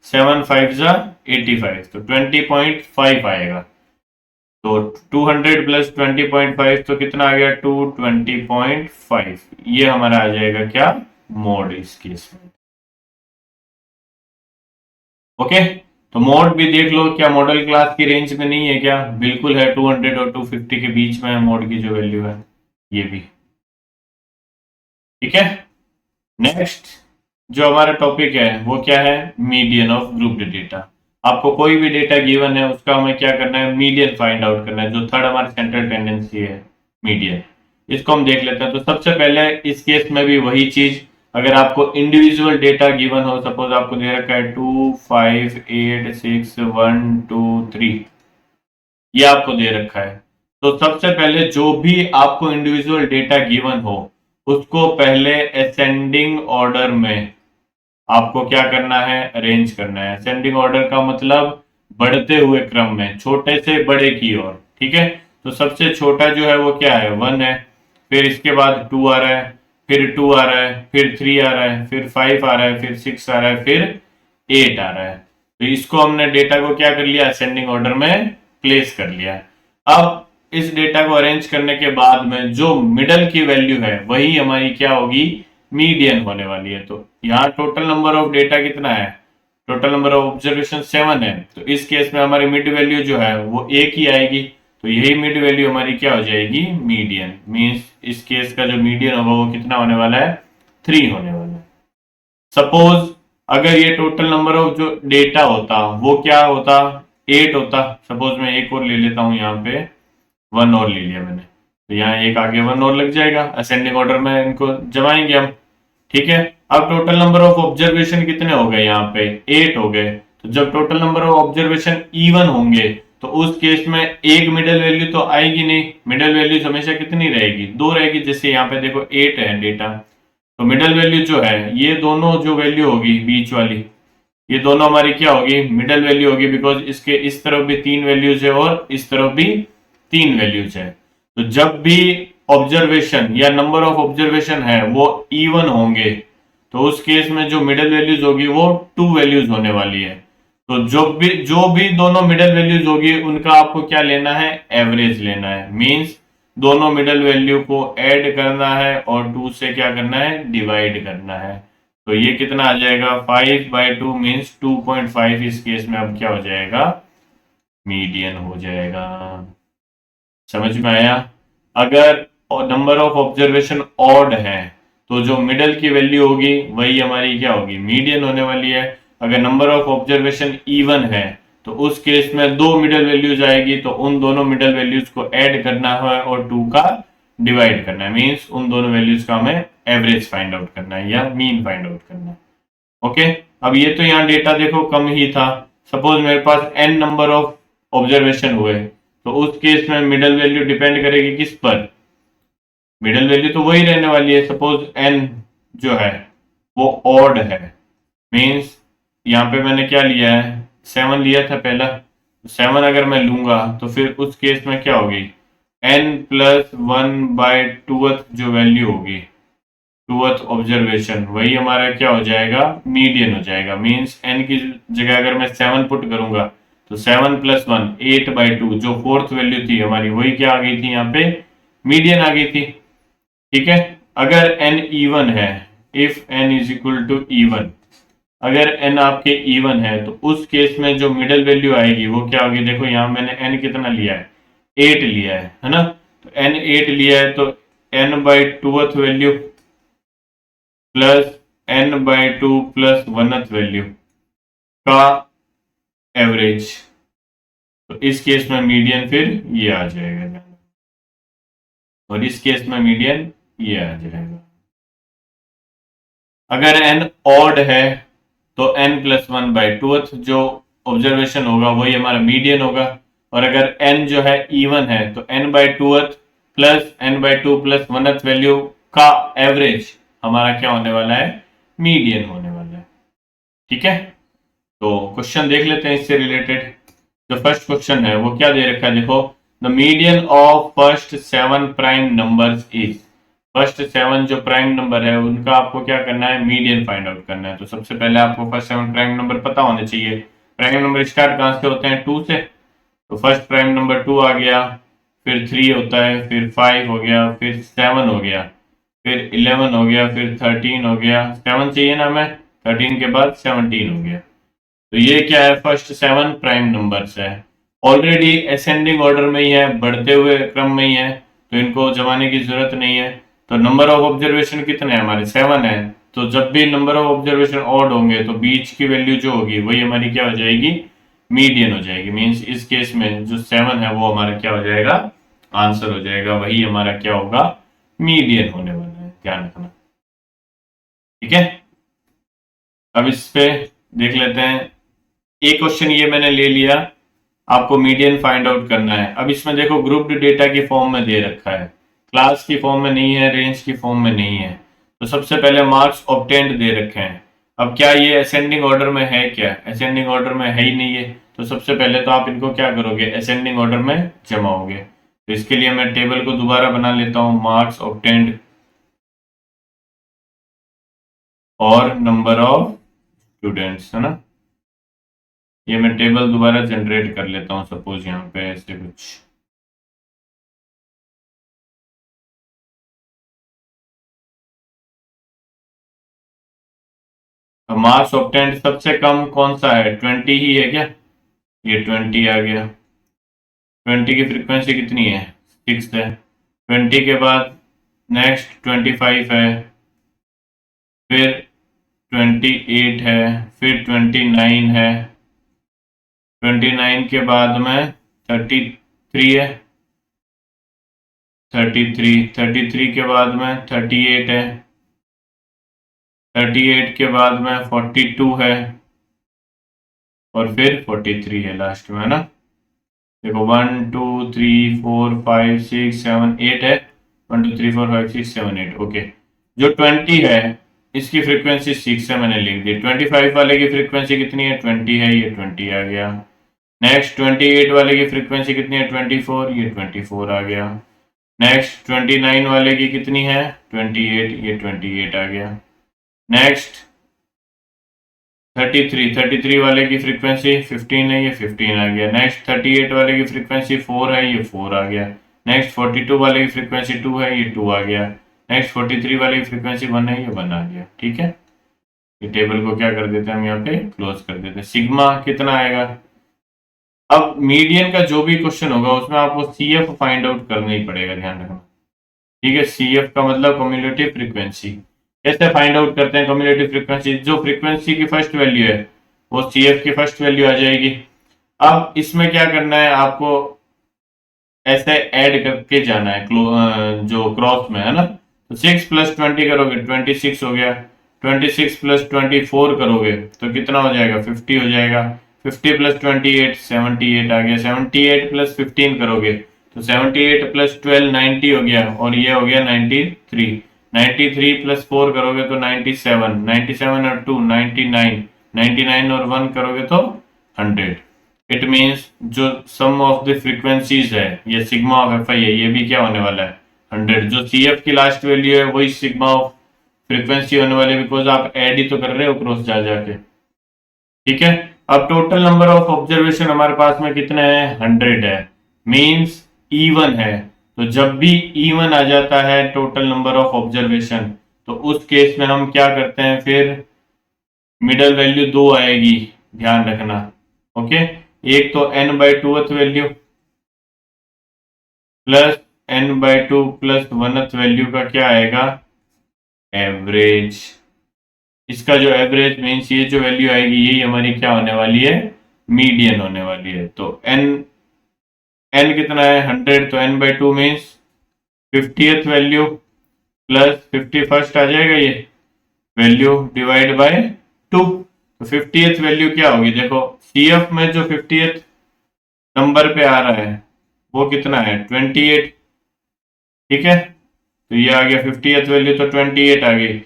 7 5 जा 85, तो 20.5 आएगा। तो 200 प्लस 20.5 तो कितना आ गया, 220.5। ये हमारा आ जाएगा क्या, मोड इस केस में। ओके, तो मोड भी देख लो, क्या मॉडल क्लास की रेंज में नहीं है क्या, बिल्कुल है, 200 और 250 के बीच में है मोड की जो वैल्यू है, ये भी ठीक है। नेक्स्ट जो हमारा टॉपिक है वो क्या है, मीडियन ऑफ ग्रुप्ड डेटा। आपको कोई भी डेटा गिवन है उसका हमें क्या करना है, मीडियन फाइंड आउट करना है। जो थर्ड हमारा सेंट्रल टेंडेंसी है मीडियन, इसको हम देख लेते हैं। तो सबसे पहले इस केस में भी वही चीज, अगर आपको इंडिविजुअल डेटा गिवन हो, सपोज आपको दे रखा है 2 5 8 6 1 2 3, ये आपको दे रखा है। तो सबसे पहले जो भी आपको इंडिविजुअल डेटा गिवन हो उसको पहले असेंडिंग ऑर्डर में आपको क्या करना है, अरेंज करना है। असेंडिंग ऑर्डर का मतलब बढ़ते हुए क्रम में, छोटे से बड़े की ओर, ठीक है। तो सबसे छोटा जो है वो क्या है, 1 है, फिर इसके बाद 2 आ रहा है, फिर 2 आ रहा है, फिर 3 आ रहा है, फिर 5 आ रहा है, फिर 6 आ रहा है, फिर 8 आ रहा है। तो इसको हमने डेटा को क्या कर लिया, असेंडिंग ऑर्डर में प्लेस कर लिया। अब इस डेटा को अरेंज करने के बाद में जो मिडल की वैल्यू है वही हमारी क्या होगी, मीडियन होने वाली है। तो यहाँ टोटल नंबर ऑफ डेटा कितना है, टोटल नंबर ऑफ ऑब्जर्वेशन 7 है, तो इस केस में हमारी मिड वैल्यू जो है वो एक ही आएगी। तो यही मिड वैल्यू हमारी क्या हो जाएगी, मीडियन। मींस इस केस का जो मीडियन होगा वो कितना होने वाला है, 3 होने वाला है। सपोज अगर ये टोटल नंबर ऑफ जो डेटा होता वो क्या होता, 8 होता। सपोज मैं एक और ले लेता हूं, यहाँ पे 1 और ले लिया मैंने, तो यहाँ एक आगे 1 और लग जाएगा, असेंडिंग ऑर्डर में इनको जमाएंगे हम, ठीक है। अब टोटल नंबर ऑफ ऑब्जर्वेशन कितने हो गए, यहाँ पे 8 हो गए। तो जब total number of observation even होंगे तो उस केस में एक मिडल वैल्यू तो आएगी नहीं, मिडल वैल्यू हमेशा कितनी रहेगी, 2 रहेगी। जैसे यहाँ पे देखो 8 है डेटा, तो मिडल वैल्यू जो है ये दोनों जो वैल्यू होगी बीच वाली, ये दोनों हमारी क्या होगी, मिडल वैल्यू होगी, बिकॉज इसके इस तरफ भी 3 वैल्यूज है और इस तरफ भी 3 वैल्यूज है। तो जब भी ऑब्जर्वेशन या नंबर ऑफ ऑब्जर्वेशन है वो इवन होंगे, तो उस केस में जो मिडल वैल्यूज होगी वो 2 वैल्यूज होने वाली है। तो जो भी दोनों मिडल वैल्यूज होगी उनका आपको क्या लेना है, एवरेज लेना है। मींस दोनों मिडल वैल्यू को ऐड करना है और 2 से क्या करना है, डिवाइड करना है। तो ये कितना आ जाएगा, 5/2 मीन्स 2.5। इस केस में अब क्या हो जाएगा, मीडियन हो जाएगा। समझ में आया। अगर नंबर ऑफ ऑब्जर्वेशन ऑड है तो जो मिडल की वैल्यू होगी वही हमारी क्या होगी, मीडियन होने वाली है। अगर नंबर ऑफ ऑब्जर्वेशन इवन है तो उस केस में 2 मिडल वैल्यूज आएगी, तो उन दोनों मिडल वैल्यूज को ऐड करना है और 2 का डिवाइड करना है। मीन्स उन दोनों वैल्यूज का हमें एवरेज फाइंड आउट करना है या मीन फाइंड आउट करना है। ओके, अब ये तो यहाँ डेटा देखो कम ही था। सपोज मेरे पास n नंबर ऑफ ऑब्जर्वेशन हुए, तो उस केस में मिडल वैल्यू डिपेंड करेगी किस पर, मिडल वैल्यू तो वही रहने वाली है। सपोज n जो है वो ऑड है, मीन्स यहाँ पे मैंने क्या लिया है, 7 लिया था पहला। 7 अगर मैं लूंगा तो फिर उस केस में क्या होगी, n+1/2 जो वैल्यू होगी, 2th ऑब्जर्वेशन, वही हमारा क्या हो जाएगा, मीडियन हो जाएगा। मीन्स n की जगह अगर मैं 7 पुट करूंगा तो 7+1 8/2 जो 4th वैल्यू थी हमारी, वही क्या आ गई थी, यहाँ पे मीडियन आ गई थी। ठीक है, अगर n इवन है, if n is equal to even, अगर n आपके इवन है तो उस केस में जो मिडल वैल्यू आएगी वो क्या होगी, देखो यहाँ मैंने n कितना लिया है, 8 लिया है ना। तो n 8 लिया है तो n/2th value plus n/2 plus 1th value का एवरेज। तो इस केस में मीडियन फिर ये आ जाएगा, और इस केस में मीडियन ये आ जाएगा। अगर n ऑड है तो n+1/2 जो ऑब्जर्वेशन होगा वही हमारा मीडियन होगा। और अगर n जो है इवन है तो n/2 plus n/2 plus 1th value का एवरेज हमारा क्या होने वाला है, मीडियन होने वाला है। ठीक है, तो क्वेश्चन देख लेते हैं इससे रिलेटेड। जो फर्स्ट क्वेश्चन है वो क्या दे रखा है, देखो the median of first 7 prime numbers is, first 7 जो प्राइम नंबर है उनका आपको क्या करना है, मीडियन फाइंड आउट करना है। तो सबसे पहले आपको फर्स्ट 7 प्राइम नंबर पता होने चाहिए। प्राइम नंबर स्टार्ट कहां से होते हैं, 2 से। तो फर्स्ट प्राइम नंबर 2 आ गया, फिर 3 होता है, फिर 5 हो गया, फिर 7 हो गया, फिर 11 हो गया, फिर 13 हो गया। 7 चाहिए ना हमें, 13 के बाद 17 हो गया। तो ये क्या है, फर्स्ट 7 प्राइम नंबर्स है। ऑलरेडी असेंडिंग ऑर्डर में ही है, बढ़ते हुए क्रम में ही है, तो इनको जमाने की जरूरत नहीं है। तो नंबर ऑफ ऑब्जर्वेशन कितने हैं हमारे, 7 है। तो जब भी नंबर ऑफ ऑब्जर्वेशन ऑड होंगे तो बीच की वैल्यू जो होगी वही हमारी क्या हो जाएगी, मीडियन हो जाएगी। मींस इस केस में जो 7 है वो हमारा क्या हो जाएगा, आंसर हो जाएगा, वही हमारा क्या होगा, मीडियन होने वाला है, ध्यान रखना। ठीक है, अब इस पे देख लेते हैं। एक क्वेश्चन ये मैंने ले लिया, आपको मीडियन फाइंड आउट करना है। अब इसमें देखो ग्रुप्ड डेटा की फॉर्म में दे रखा है, क्लास की फॉर्म में नहीं है, रेंज की फॉर्म में नहीं है। तो सबसे पहले मार्क्स ऑब्टेन्ड दे रखे हैं। अब क्या ये असेंडिंग ऑर्डर में है, क्या असेंडिंग ऑर्डर में है ही नहीं है। तो सबसे पहले तो आप इनको क्या करोगे, असेंडिंग ऑर्डर में जमाओगे। तो इसके लिए मैं टेबल को दोबारा बना लेता हूँ, मार्क्स ऑब्टेन्ड और नंबर ऑफ स्टूडेंट्स, है ना। ये मैं टेबल दोबारा जनरेट कर लेता हूँ, सपोज यहाँ पे ऐसे कुछ। तो मार्क्स ऑब्टेन्ड सबसे कम कौन सा है, 20 ही है क्या, ये 20 आ गया। 20 की फ्रीक्वेंसी कितनी है, 6 है। 20 के बाद नेक्स्ट 25 है, फिर 28 है, फिर 29 है, 29 के बाद में 33 है, 33 के बाद में 38 है, 38 के बाद में 42 है, और फिर 43 है लास्ट में, है ना। देखो 1 2 3 4 5 6 7 8 है, 1 2 3 4 5 6 7 8। ओके, जो 20 है इसकी फ्रीक्वेंसी 6 है, मैंने लिख दी। 25 वाले की फ्रीक्वेंसी कितनी है? 20 है, ये 20 आ गया। नेक्स्ट 28 वाले की फ्रीक्वेंसी कितनी है? 24, ये 24 आ गया। नेक्स्ट 29 वाले की कितनी है? 28, ये 28 आ गया। नेक्स्ट 33 वाले की फ्रीक्वेंसी 15 है, ये 15 आ गया। नेक्स्ट 38 वाले की फ्रीक्वेंसी 4 है, ये 4 आ गया। नेक्स्ट 42 वाले की फ्रीक्वेंसी 2 है, ये 2 आ गया। नेक्स्ट 43 वाले की फ्रीक्वेंसी 1 है, ये 1 आ गया। ठीक है, ये टेबल को क्या कर देते हैं हम यहाँ पे क्लोज कर देते हैं। सिग्मा कितना आएगा? अब मीडियन का जो भी क्वेश्चन होगा उसमें आपको सीएफ फाइंड आउट करना ही पड़ेगा, ध्यान रखना। ठीक है, सीएफ का मतलब कम्युलेटिव फ्रीक्वेंसी। कैसे फाइंड आउट करते हैं कम्युलेटिव फ्रीक्वेंसी? जो फ्रीक्वेंसी की फर्स्ट वैल्यू है वो सीएफ की फर्स्ट वैल्यू आ जाएगी। अब इसमें क्या करना है आपको, ऐसे ऐड करके जाना है जो क्रॉस में है ना। तो 6 + 20 करोगे 26 हो गया। 26 + 24 करोगे तो कितना हो जाएगा? 50 हो जाएगा। 50 + 28 78 आ गया। 78 + 15 करोगे तो 78 + 12 90 हो गया, और ये हो गया 93। 93 + 4 करोगे तो 97, 97 और 2 99, 99 और 1 करोगे तो 100। इट मीन्स जो सम ऑफ द फ्रीक्वेंसीज है, ये सिग्मा ऑफ एफ आई है, ये भी क्या होने वाला है? 100। जो सी एफ की लास्ट वैल्यू है वही सिग्मा ऑफ फ्रीक्वेंसी होने वाली है, बिकॉज आप ऐड ही तो कर रहे हो क्रॉस जा जाके। ठीक है, अब टोटल नंबर ऑफ ऑब्जर्वेशन हमारे पास में कितने हैं? 100 है, मीन्स इवन है। तो जब भी इवन आ जाता है टोटल नंबर ऑफ ऑब्जर्वेशन, तो उस केस में हम क्या करते हैं? फिर मिडल वैल्यू 2 आएगी, ध्यान रखना। ओके, एक तो n/2th value plus n/2 plus 1th value का क्या आएगा? एवरेज। इसका जो एवरेज मीन्स ये जो वैल्यू आएगी यही हमारी क्या होने वाली है? मीडियन होने वाली है। तो n कितना है? 100। तो n/2 means 50th value plus 51st आ जाएगा ये वैल्यू डिवाइड बाय 2। तो 50th वैल्यू क्या होगी? देखो सीएफ में जो 50th नंबर पे आ रहा है वो कितना है? 28। ठीक है, तो ये आ गया 50th वैल्यू, तो 28 आ गई।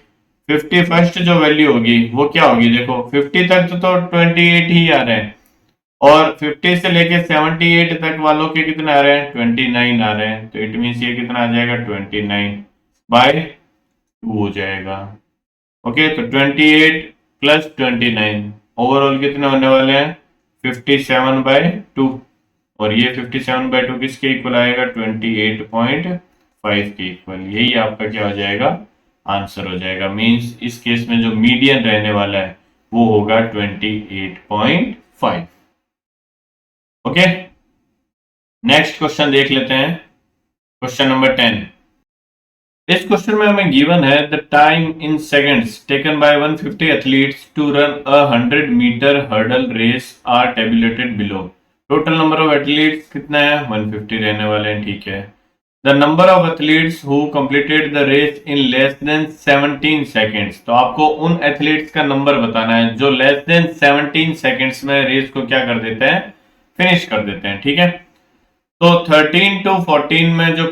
51st जो वैल्यू होगी वो क्या होगी? देखो 50 तक तो 28 ही आ रहे हैं, और 50 से लेके 78 तक वालों के कितने आ रहे हैं? 29 आ रहे हैं। तो इट मीन्स ये कितना आ जाएगा? 29/2 हो जाएगा। ओके, तो 28 + 29 ओवरऑल कितने होने वाले हैं? 57/2। और ये 57/2 किसके इक्वल आएगा? 28.5 के इक्वल। यही आपका क्या हो जाएगा? आंसर हो जाएगा। मींस इस केस में जो मीडियन रहने वाला है वो होगा 28.5। ओके, नेक्स्ट क्वेश्चन देख लेते हैं। Question number 10। इस क्वेश्चन में हमें गिवन है the time in seconds taken by 150 athletes to run a 100-मीटर hurdle race are tabulated below. Total number of athletes कितना है? 150 रहने वाले हैं। ठीक है, the number of athletes who completed the race in less than 17 seconds. तो आपको उन एथलीट्स का नंबर बताना है जो लेस देन 17 सेकेंड्स में रेस को क्या कर देते हैं? फिनिश कर देते हैं। ठीक है, तो 13 to 14 में जो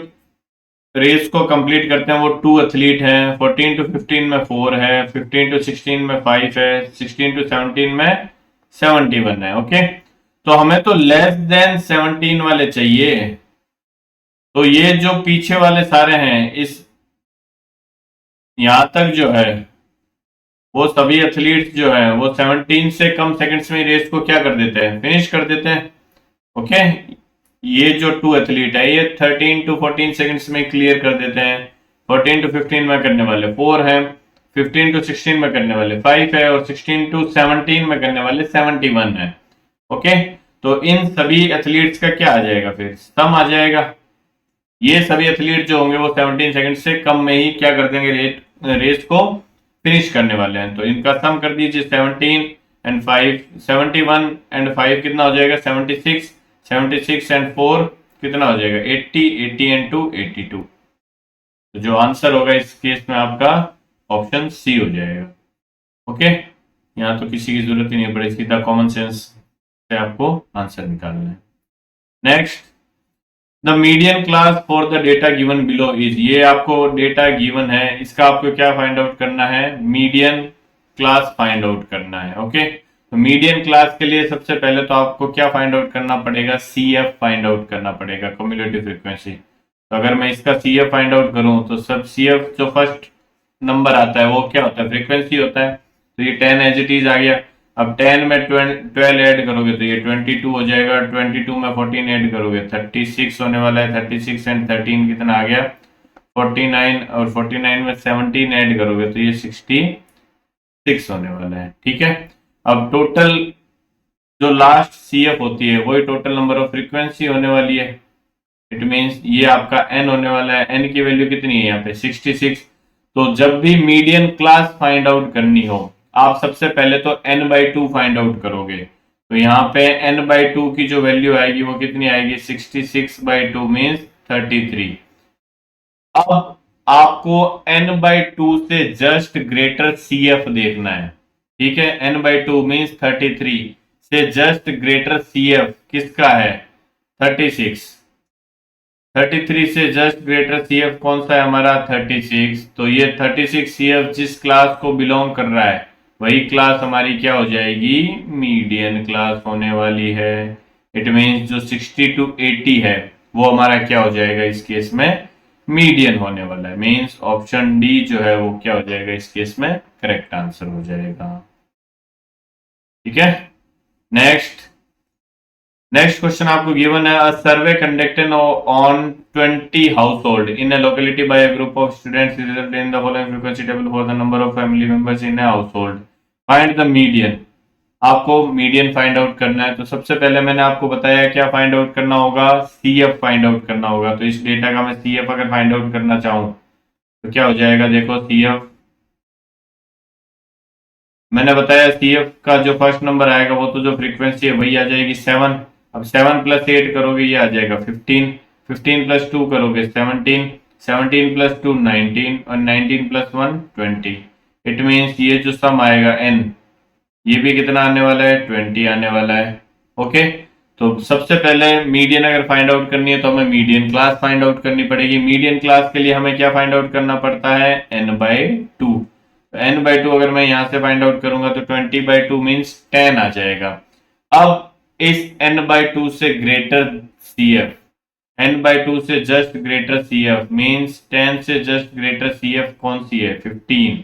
रेस को कंप्लीट करते हैं वो 2 एथलीट हैं। 14 to 15 में 4 है। 15 to 16 में 5 है। 16 to 17 में 71 है। ओके, तो हमें तो लेस देन 17 वाले चाहिए। तो ये जो पीछे वाले सारे हैं, इस यहां तक जो है वो सभी एथलीट्स जो है वो 17 से कम सेकंड्स में रेस को क्या कर देते हैं? फिनिश कर देते हैं। ओके, ये जो 2 एथलीट है ये 13 to 14 सेकंड्स में क्लियर कर देते हैं। 14 to 15 में करने वाले 4 है। 15 to 16 में करने वाले 5 है, और 16 to 17 में करने वाले 71 है। ओके, तो इन सभी एथलीट्स का क्या आ जाएगा? फिर सम आ जाएगा। ये सभी एथलीट जो होंगे वो 17 सेकंड से कम में ही क्या कर देंगे? रेस को फिनिश करने वाले हैं। तो इनका सम कर दीजिए। 17 एंड 5 71 एंड 5 कितना हो जाएगा? 76। 76 एंड 4 कितना हो जाएगा? 80। 80 एंड 2 82। तो जो आंसर होगा इस केस में आपका ऑप्शन सी हो जाएगा। ओके, यहाँ तो किसी की जरूरत ही नहीं पड़ेगी, सीधा कॉमन सेंस से आपको आंसर निकालना है। Next, the median class for the data given below is, ये आपको डेटा गिवन है, इसका आपको क्या फाइंड आउट करना है, मीडियन क्लास फाइंड आउट करना है। ओके, तो मीडियन क्लास के लिए सबसे पहले तो आपको क्या फाइंड आउट करना पड़ेगा, सी एफ फाइंड आउट करना पड़ेगा, क्युमुलेटिव फ्रीक्वेंसी। तो अगर मैं इसका सी एफ फाइंड आउट करूं तो सब सी एफ जो फर्स्ट नंबर आता है वो क्या होता है, फ्रीक्वेंसी होता है। तो ये 10 एज इट इज आ गया। अब 10 में 12 ऐड करोगे तो ये 22 हो जाएगा, 22 में 14 ऐड करोगे 36 होने वाला है, 36 एंड 13 कितना आ गया 49, और 49 में 17 ऐड करोगे तो ये 66 होने वाला है। ठीक है, अब टोटल जो लास्ट सी एफ होती है वही टोटल नंबर ऑफ फ्रीक्वेंसी होने वाली है। इट मीन्स ये आपका एन होने वाला है, एन की वैल्यू कितनी है यहाँ पे 66। तो जब भी मीडियन क्लास फाइंड आउट करनी हो, आप सबसे पहले तो n/2 फाइंड आउट करोगे। तो यहाँ पे n/2 की जो वैल्यू आएगी वो कितनी आएगी, 66/2 मीन्स 33। अब आपको n/2 से जस्ट ग्रेटर CF देखना है। ठीक है, n/2 मीन्स 33 से जस्ट ग्रेटर CF किसका है, 36। 33 से जस्ट ग्रेटर CF कौन सा है हमारा, 36। तो ये 36 CF जिस क्लास को बिलोंग कर रहा है वही क्लास हमारी क्या हो जाएगी, मीडियन क्लास होने वाली है। इट मीन्स जो 60 to 80 है वो हमारा क्या हो जाएगा इस केस में, मीडियन होने वाला है। मीन्स ऑप्शन डी जो है वो क्या हो जाएगा इस केस में, करेक्ट आंसर हो जाएगा। ठीक है, नेक्स्ट क्वेश्चन आपको गिवन है, a survey conducted on 20 household in a locality by a group of students result in the following frequency table for the number of family members in a household, find the median. आपको median find out करना है। तो सबसे पहले मैंने आपको बताया क्या फाइंड आउट करना होगा, CF फाइंड आउट करना होगा। तो इस डेटा का मैं CF अगर फाइंड आउट करना चाहूं तो क्या हो जाएगा, देखो CF मैंने बताया, CF का जो फर्स्ट नंबर आएगा वो तो जो फ्रीक्वेंसी है वही आ जाएगी 7। अब 7 + 8 करोगे ये आ जाएगा 15, 15 + 2 करोगे 17, 17 + 2 19, और 19 + 1 20। इट मीन्स ये जो सम आएगा n, ये भी कितना आने वाला है, 20 आने वाला है। ओके, तो सबसे पहले मीडियन अगर फाइंड आउट करनी है तो हमें मीडियन क्लास फाइंड आउट करनी पड़ेगी। मीडियन क्लास के लिए हमें क्या फाइंड आउट करना पड़ता है, n/2। तो n/2 अगर मैं यहां से फाइंड आउट करूंगा तो 20/2 मीन्स 10 आ जाएगा। अब इस n/2 से ग्रेटर CF, n/2 से जस्ट ग्रेटर CF मीन्स 10 से जस्ट ग्रेटर CF कौन सी है, 15।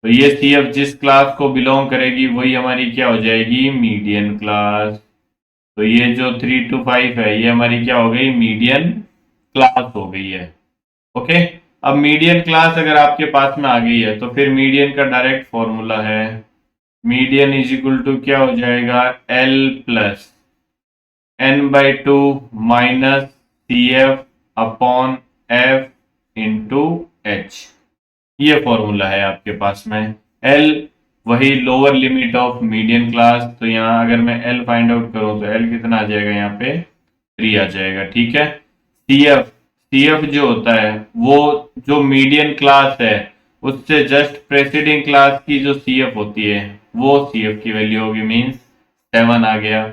तो ये CF जिस क्लास को बिलोंग करेगी वही हमारी क्या हो जाएगी, मीडियन क्लास। तो ये जो 3 to 5 है ये हमारी क्या हो गई, मीडियन क्लास हो गई है। ओके, अब मीडियन क्लास अगर आपके पास में आ गई है तो फिर मीडियन का डायरेक्ट फॉर्मूला है, मीडियन इज इक्वल टू क्या हो जाएगा, L + n/2 minus CF upon F into H। ये फॉर्मूला है आपके पास में। L वही lower limit of median class. तो यहाँ अगर मैं L फाइंड आउट करूं तो L कितना आ जाएगा, यहाँ पे 3 आ जाएगा। ठीक है, CF जो होता है वो जो मीडियन क्लास है उससे जस्ट प्रेसिडिंग क्लास की जो CF होती है वो CF की वैल्यू होगी, मीन्स 7 आ गया।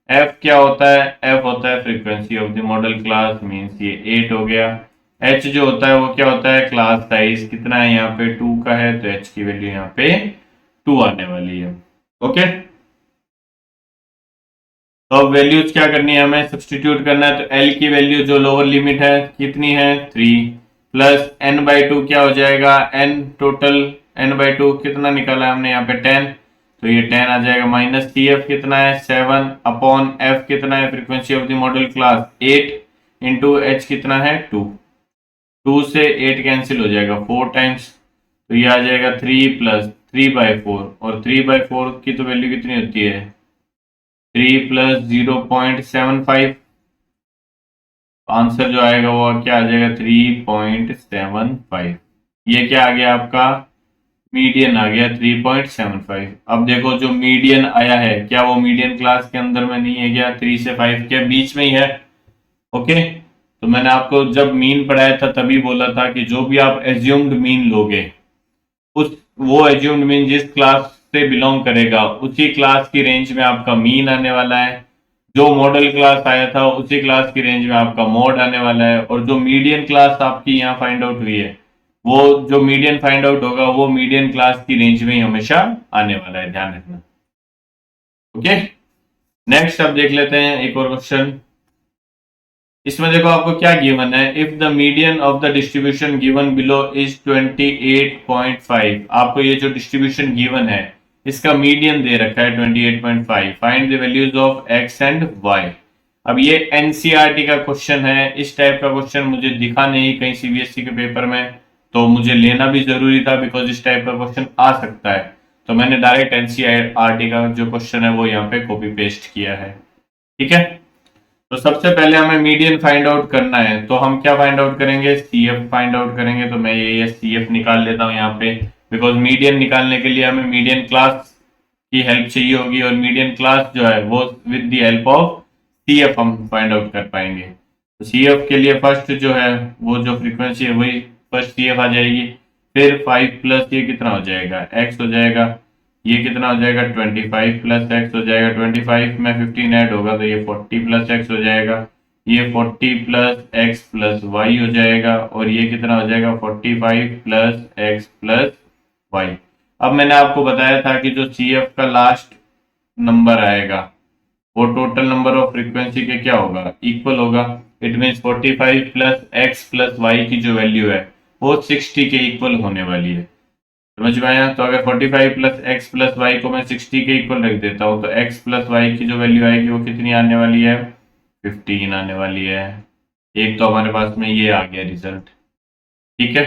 F क्या होता है, F होता है frequency of the modal class, means ये 8 हो गया। H जो होता है वो क्या होता है, क्लास साइज कितना है, यहाँ पे 2 का है, तो H की वैल्यू यहाँ पे 2 आने वाली है। ओके, तो अब वैल्यूज क्या करनी है, हमें सब्सटीट्यूट करना है। तो L की वैल्यू जो लोअर लिमिट है कितनी है, 3 प्लस n/2 क्या हो जाएगा, n टोटल n/2 कितना निकाला है हमने यहाँ पे 10, तो ये 10 आ जाएगा। माइनस CF कितना है, 7 अपॉन F कितना है, frequency of the modal class 8 into H कितना है 2। 2 से 8 कैंसिल हो जाएगा 4 टाइम्स, तो ये आ जाएगा 3 + 3/4, और 3/4 की तो वैल्यू कितनी होती है, 3 + 0.75। आंसर जो आएगा वो क्या आ जाएगा, 3.75। ये क्या आ गया आपका, मीडियन आ गया 3.75। अब देखो जो मीडियन आया है क्या वो मीडियन क्लास के अंदर में नहीं है क्या, 3 से 5 के बीच में ही है। ओके, तो मैंने आपको जब मीन पढ़ाया था तभी बोला था कि जो भी आप एज्यूम्ड मीन लोगे उस वो एज्यूम्ड मीन जिस क्लास से बिलोंग करेगा उसी क्लास की रेंज में आपका मीन आने वाला है। जो मॉडल क्लास आया था उसी क्लास की रेंज में आपका मॉड आने वाला है, और जो मीडियन क्लास आपकी यहाँ फाइंड आउट हुई है, वो जो मीडियन फाइंड आउट होगा वो मीडियन क्लास की रेंज में ही हमेशा आने वाला है, ध्यान रखना। ओके, नेक्स्ट अब देख लेते हैं एक और क्वेश्चन। इसमें देखो आपको क्या गिवन है, if the median of the distribution given below is 28.5। आपको ये जो डिस्ट्रीब्यूशन गिवन है इसका मीडियन दे रखा है 28.5, find the values of x and y. अब ये एनसीईआरटी का क्वेश्चन है, इस टाइप का क्वेश्चन मुझे दिखा नहीं कहीं सीबीएसई के पेपर में, तो मुझे लेना भी जरूरी था बिकॉज इस टाइप का क्वेश्चन आ सकता है, तो मैंने डायरेक्ट एनसीईआरटी का जो क्वेश्चन है वो यहाँ पे कॉपी पेस्ट किया है। ठीक है, तो सबसे पहले हमें मीडियन फाइंड आउट करना है, तो हम क्या फाइंड आउट करेंगे, सीएफ फाइंड आउट करेंगे। तो मैं ये सीएफ निकाल लेता हूँ यहाँ पे, बिकॉज मीडियन निकालने के लिए हमें मीडियन क्लास की हेल्प चाहिए होगी, और मीडियन क्लास जो है वो with the help of CF हम फाइंड आउट कर पाएंगे। तो सीएफ के लिए फर्स्ट जो है वो जो फ्रीक्वेंसी है वही फर्स्ट सीएफ आ जाएगी, फिर 5 प्लस ये कितना हो जाएगा, एक्स हो जाएगा, ये कितना हो जाएगा 25 प्लस एक्स हो जाएगा, 25 में 15 ऐड होगा तो ये 40 प्लस एक्स हो जाएगा, ये 40 प्लस एक्स प्लस वाई हो जाएगा, और ये कितना हो जाएगा 45 प्लस एक्स प्लस वाई। अब मैंने आपको बताया था कि जो सीएफ का लास्ट नंबर आएगा वो टोटल नंबर ऑफ फ्रीक्वेंसी के क्या होगा, इक्वल होगा। It means 45 plus x plus y की जो वैल्यू है वो 60 के इक्वल होने वाली है। समझ में आया? तो अगर 45 प्लस एक्स प्लस वाई को मैं 60 के इक्वल रख देता हूँ तो एक्स प्लस वाई की जो वैल्यू आएगी वो कितनी आने वाली है, 15 आने वाली है। एक तो हमारे पास में ये आ गया रिजल्ट। ठीक है,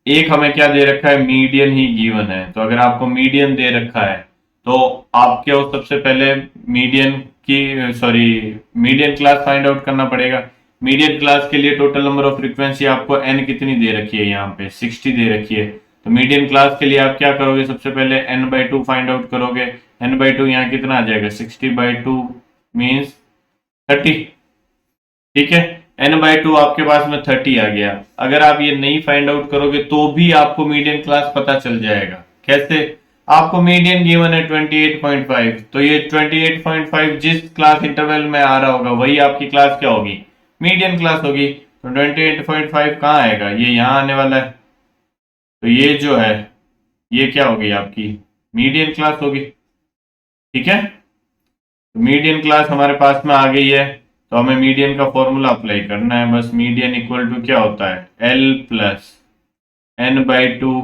एक हमें क्या दे रखा है, मीडियन ही गिवन है। तो अगर आपको मीडियन दे रखा है तो आपको सबसे पहले मीडियन की sorry median class find out करना पड़ेगा। मीडियन क्लास के लिए टोटल नंबर ऑफ फ्रीक्वेंसी आपको एन कितनी दे रखी है, यहाँ पे 60 दे रखी है। तो मीडियन क्लास के लिए आप क्या करोगे, सबसे पहले n by two find out करोगे। एन बाई टू यहाँ कितना आ जाएगा, 60/2 मीन्स 30। ठीक है, एन बाई टू आपके पास में 30 आ गया। अगर आप ये नहीं फाइंड आउट करोगे तो भी आपको मीडियन क्लास पता चल जाएगा। कैसे? आपको मीडियन गिवन है 28.5, तो ये 28.5 जिस क्लास इंटरवल में आ रहा होगा वही आपकी क्लास क्या होगी, मीडियन क्लास होगी। तो 28.5 कहाँ आएगा, ये यहाँ आने वाला है। तो ये जो है ये क्या होगी आपकी मीडियन क्लास होगी। ठीक है, तो मीडियन क्लास हमारे पास में आ गई है, तो हमें मीडियन का फॉर्मूला अप्लाई करना है। बस मीडियन इक्वल टू क्या होता है, l plus N by two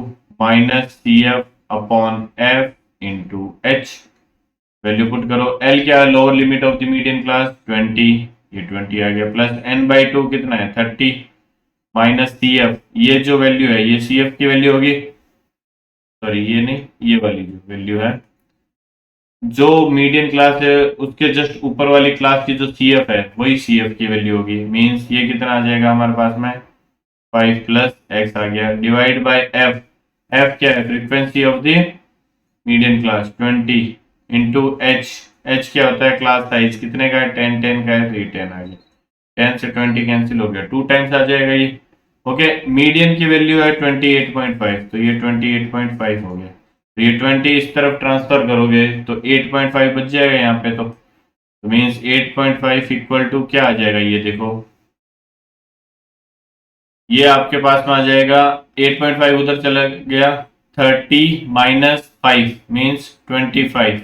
minus C F upon F into h. Value put करो, एल क्या है, lower limit of the median class 20, ये 20 आ गया, प्लस एन बाई टू कितना है 30, माइनस सी एफ, ये जो वैल्यू है ये सी एफ की वैल्यू होगी, सॉरी ये नहीं, ये वाली जो वैल्यू है जो मीडियन क्लास है उसके जस्ट ऊपर वाली क्लास की जो सी एफ है वही सी एफ की वैल्यू होगी। मीन्स ये कितना आ जाएगा हमारे पास में 5 प्लस एक्स आ गया, डिवाइड बाय एफ। एफ क्या है, frequency of the median class 20, into H. H क्या होता है, क्लास साइज कितने का है, 10 10 का है, तो ये 10 आ गया। 10 से 20 कैंसिल हो गया, 2 टाइम्स आ जाएगा ये। ओके, मीडियन की वैल्यू है 28.5, तो ये 28.5 हो गया। तो ये 20 इस तरफ ट्रांसफर करोगे तो 8.5 बच जाएगा यहाँ पे। तो मीन्स 8.5 इक्वल टू क्या आ जाएगा, ये देखो ये आपके पास में आ जाएगा 8.5 उधर चला गया, 30 minus 5 means 25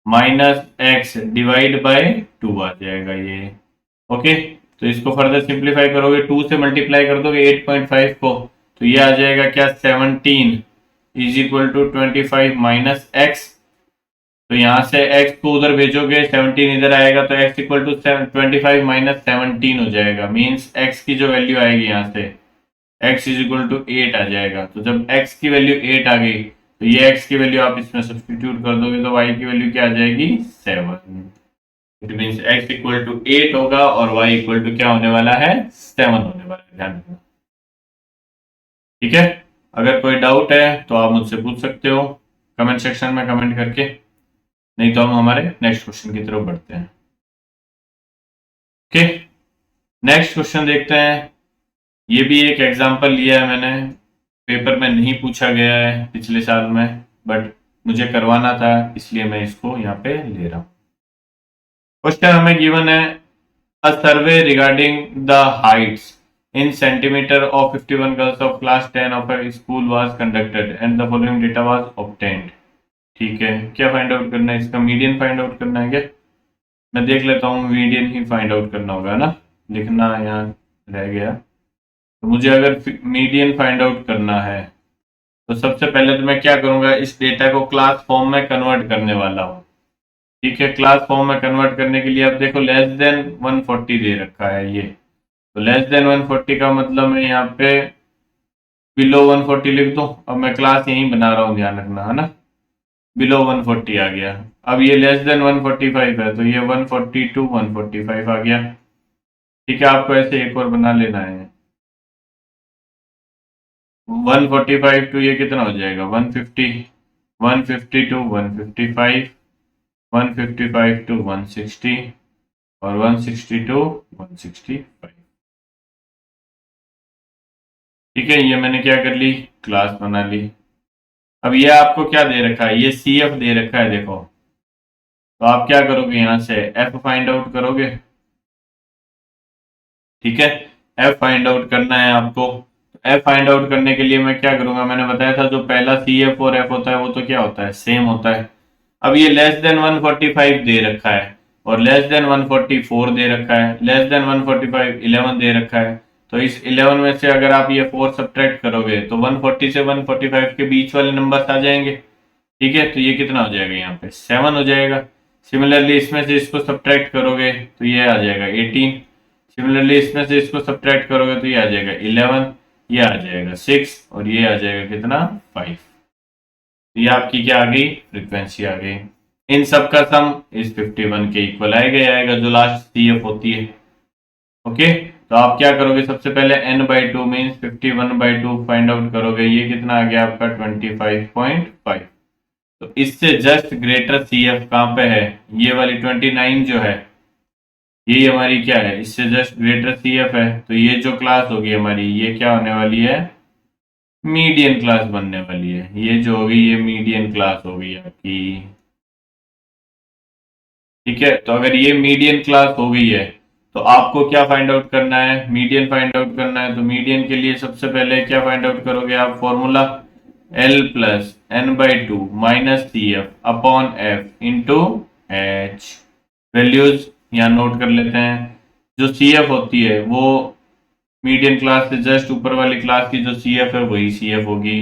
minus x divide by 2 आ जाएगा ये। ओके, तो इसको फर्दर सिंप्लीफाई करोगे, 2 से मल्टीप्लाई कर दोगे 8.5 को, तो ये आ जाएगा क्या 17 is equal to 25 minus x. तो यहाँ से x को उधर भेजोगे 17 इधर आएगा, तो x इक्वल टू 25 माइनस 17 हो जाएगा। मीन्स x की जो वैल्यू आएगी यहाँ से x इज इक्वल टू 8 आ जाएगा। तो जब x की वैल्यू 8 आ गई तो ये x की वैल्यू आप इसमें सब्सटीट्यूट कर दोगे तो y की वैल्यू क्या आ जाएगी 7। It means x equal to 8 होगा और y इक्वल टू क्या होने वाला है 7 होने वाला है, ध्यान रखना। ठीक है, अगर कोई डाउट है तो आप मुझसे पूछ सकते हो कमेंट सेक्शन में कमेंट करके, नहीं तो हम हमारे नेक्स्ट क्वेश्चन की तरफ बढ़ते हैं। ओके, नेक्स्ट क्वेश्चन देखते हैं। ये भी एक एग्जांपल लिया है मैंने, पेपर में नहीं पूछा गया है पिछले साल में, बट मुझे करवाना था इसलिए मैं इसको यहाँ पे ले रहा हूँ। क्वेश्चन हमें गिवन है a survey regarding the heights in centimeter of 51 girls of class 10 of a school was conducted and the following data was obtained. ठीक है, क्या फाइंड आउट करना है? इसका मीडियन फाइंड आउट करना है क्या? मैं देख लेता हूँ, मीडियन ही फाइंड आउट करना होगा ना, लिखना यहाँ रह गया। तो मुझे अगर मीडियन फाइंड आउट करना है तो सबसे पहले तो मैं क्या करूंगा, इस डेटा को क्लास फॉर्म में कन्वर्ट करने वाला हूँ। ठीक है, क्लास फॉर्म में कन्वर्ट करने के लिए अब देखो लेस देन 140 दे रखा है ये, तो लेस देन 140 का मतलब मैं यहाँ पे बिलो 140 लिख दूं। अब मैं क्लास यहीं बना रहा हूँ, ध्यान रखना है ना, बिलो 140 आ गया। अब ये लेस देन 145 है तो ये 142 145 आ गया। ठीक है, आपको ऐसे एक और बना लेना है। 145 टू ये कितना हो जाएगा, 150, 150 टू 155, 155 टू 160 और 160 टू 165। ठीक है, ये मैंने क्या कर ली, क्लास बना ली। अब ये आपको क्या दे रखा है, ये सी एफ दे रखा है देखो। तो आप क्या करोगे, यहां से एफ फाइंड आउट करोगे। ठीक है, एफ फाइंड आउट करना है आपको। एफ फाइंड आउट करने के लिए मैं क्या करूंगा, मैंने बताया था जो पहला सी एफ और एफ होता है वो तो क्या होता है, सेम होता है। अब ये लेस देन 145 दे रखा है और लेस देन 144 दे रखा है, लेस देन 145 11 दे रखा है। तो इस 11 में से अगर आप ये 4 सब्ट्रैक्ट करोगे तो 140 से 145 के बीच वाले नंबर आ जाएंगे। ठीक है, तो ये कितना हो जाएगा, यहाँ पे 7 हो जाएगा। सिमिलरली इसमें से इसको सब्ट्रैक्ट करोगे तो ये आ जाएगा 18। सिमिलरली इसमें से इसको सब्ट्रैक्ट करोगे तो ये आ जाएगा 11, ये आ जाएगा 6 और ये आ जाएगा कितना, 5। ये आपकी क्या आ गई, फ्रीक्वेंसी आ गई। इन सब का सम इस 51 के इक्वल आएगा, आएगा जो लास्ट सी एफ होती है। ओके, तो आप क्या करोगे, सबसे पहले n by two means 51/2 find out करोगे, ये कितना आ गया आपका 25.5। तो इससे जस्ट ग्रेटर सी एफ कहाँ पे है, ये वाली 29 जो है ये हमारी क्या है, इससे जस्ट ग्रेटर सी एफ है। तो ये जो क्लास होगी हमारी ये क्या होने वाली है, मीडियन क्लास बनने वाली है। ये जो होगी ये मीडियन क्लास होगी आपकी। ठीक है, तो अगर ये मीडियन क्लास हो गई है तो आपको क्या फाइंड आउट करना है, मीडियन फाइंड आउट करना है। तो मीडियन के लिए सबसे पहले क्या फाइंड आउट करोगे आप, formula L plus N by two minus C F upon F into H. Values यहाँ नोट कर लेते हैं। जो सी एफ होती है वो मीडियन क्लास से जस्ट ऊपर वाली क्लास की जो सी एफ है वही सी एफ होगी।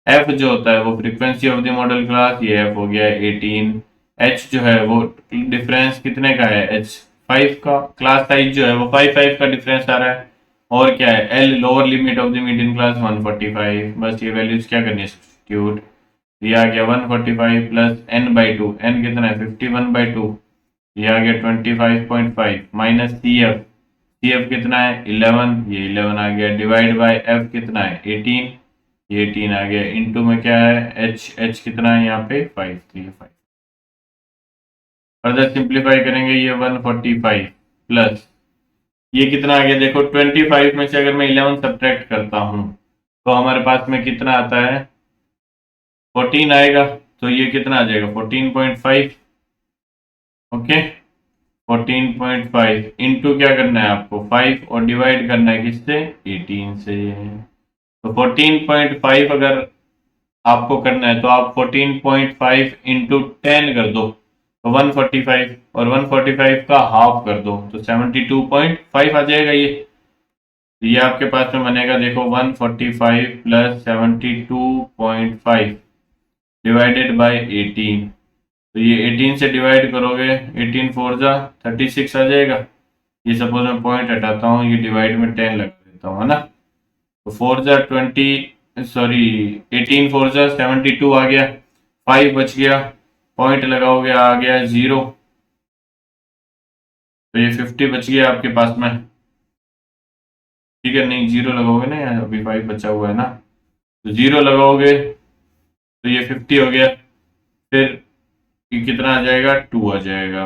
एफ जो होता है वो frequency of the modal class, ये एफ हो गया 18। एच जो है वो डिफरेंस कितने का है, एच 5 का। क्लास साइज जो है वो 5 का डिफरेंस आ रहा है। और क्या है, L lower limit of the median class 145। बस ये वैल्यूज क्या करनी है, सब्स्टिट्यूट। ये आ गया 145 plus N by two, N कितना है 51/2, ये आ गया 25.5 माइनस सी एफ, सी एफ कितना है 11, ये 11 आ गया, डिवाइड बाय एफ कितना है 18, ये 18 आ गया, इनटू में क्या है एच, एच कितना है यहाँ पे 5, तो ये 5। फर्दर सिंप्लीफाई करेंगे, ये 145 प्लस ये कितना आ गया देखो, 25 में से अगर मैं 11 सब्ट्रैक्ट करता हूँ तो हमारे पास में कितना आता है, 14 आएगा। तो ये कितना आ जाएगा 14.5। ओके, 14.5 इंटू क्या करना है आपको 5 और डिवाइड करना है किससे, 18 से। तो 14.5 अगर आपको करना है तो आप 14.5 इंटू 10 कर दो तो 145, और 145 का हाफ कर दो तो 72.5 आ जाएगा ये। तो ये आपके पास में बनेगा देखो 145 प्लस 72.5 डिवाइडेड बाय 18। तो ये 18 से डिवाइड करोगे, 18 फोर जा 36 आ जाएगा। ये सपोज मैं पॉइंट हटाता हूँ, ये डिवाइड में 10 लगा देता हूँ, है ना। तो 4 जा 20, सॉरी 18 फोर जा 72 आ गया, 5 बच गया, पॉइंट लगाओगे आ गया 0। तो ये 50 बच गया आपके पास में। ठीक है, नहीं 0 लगाओगे ना यार, अभी 5 बचा हुआ है ना, तो 0 लगाओगे तो ये 50 हो गया। फिर ये कितना आ जाएगा, 2 आ जाएगा।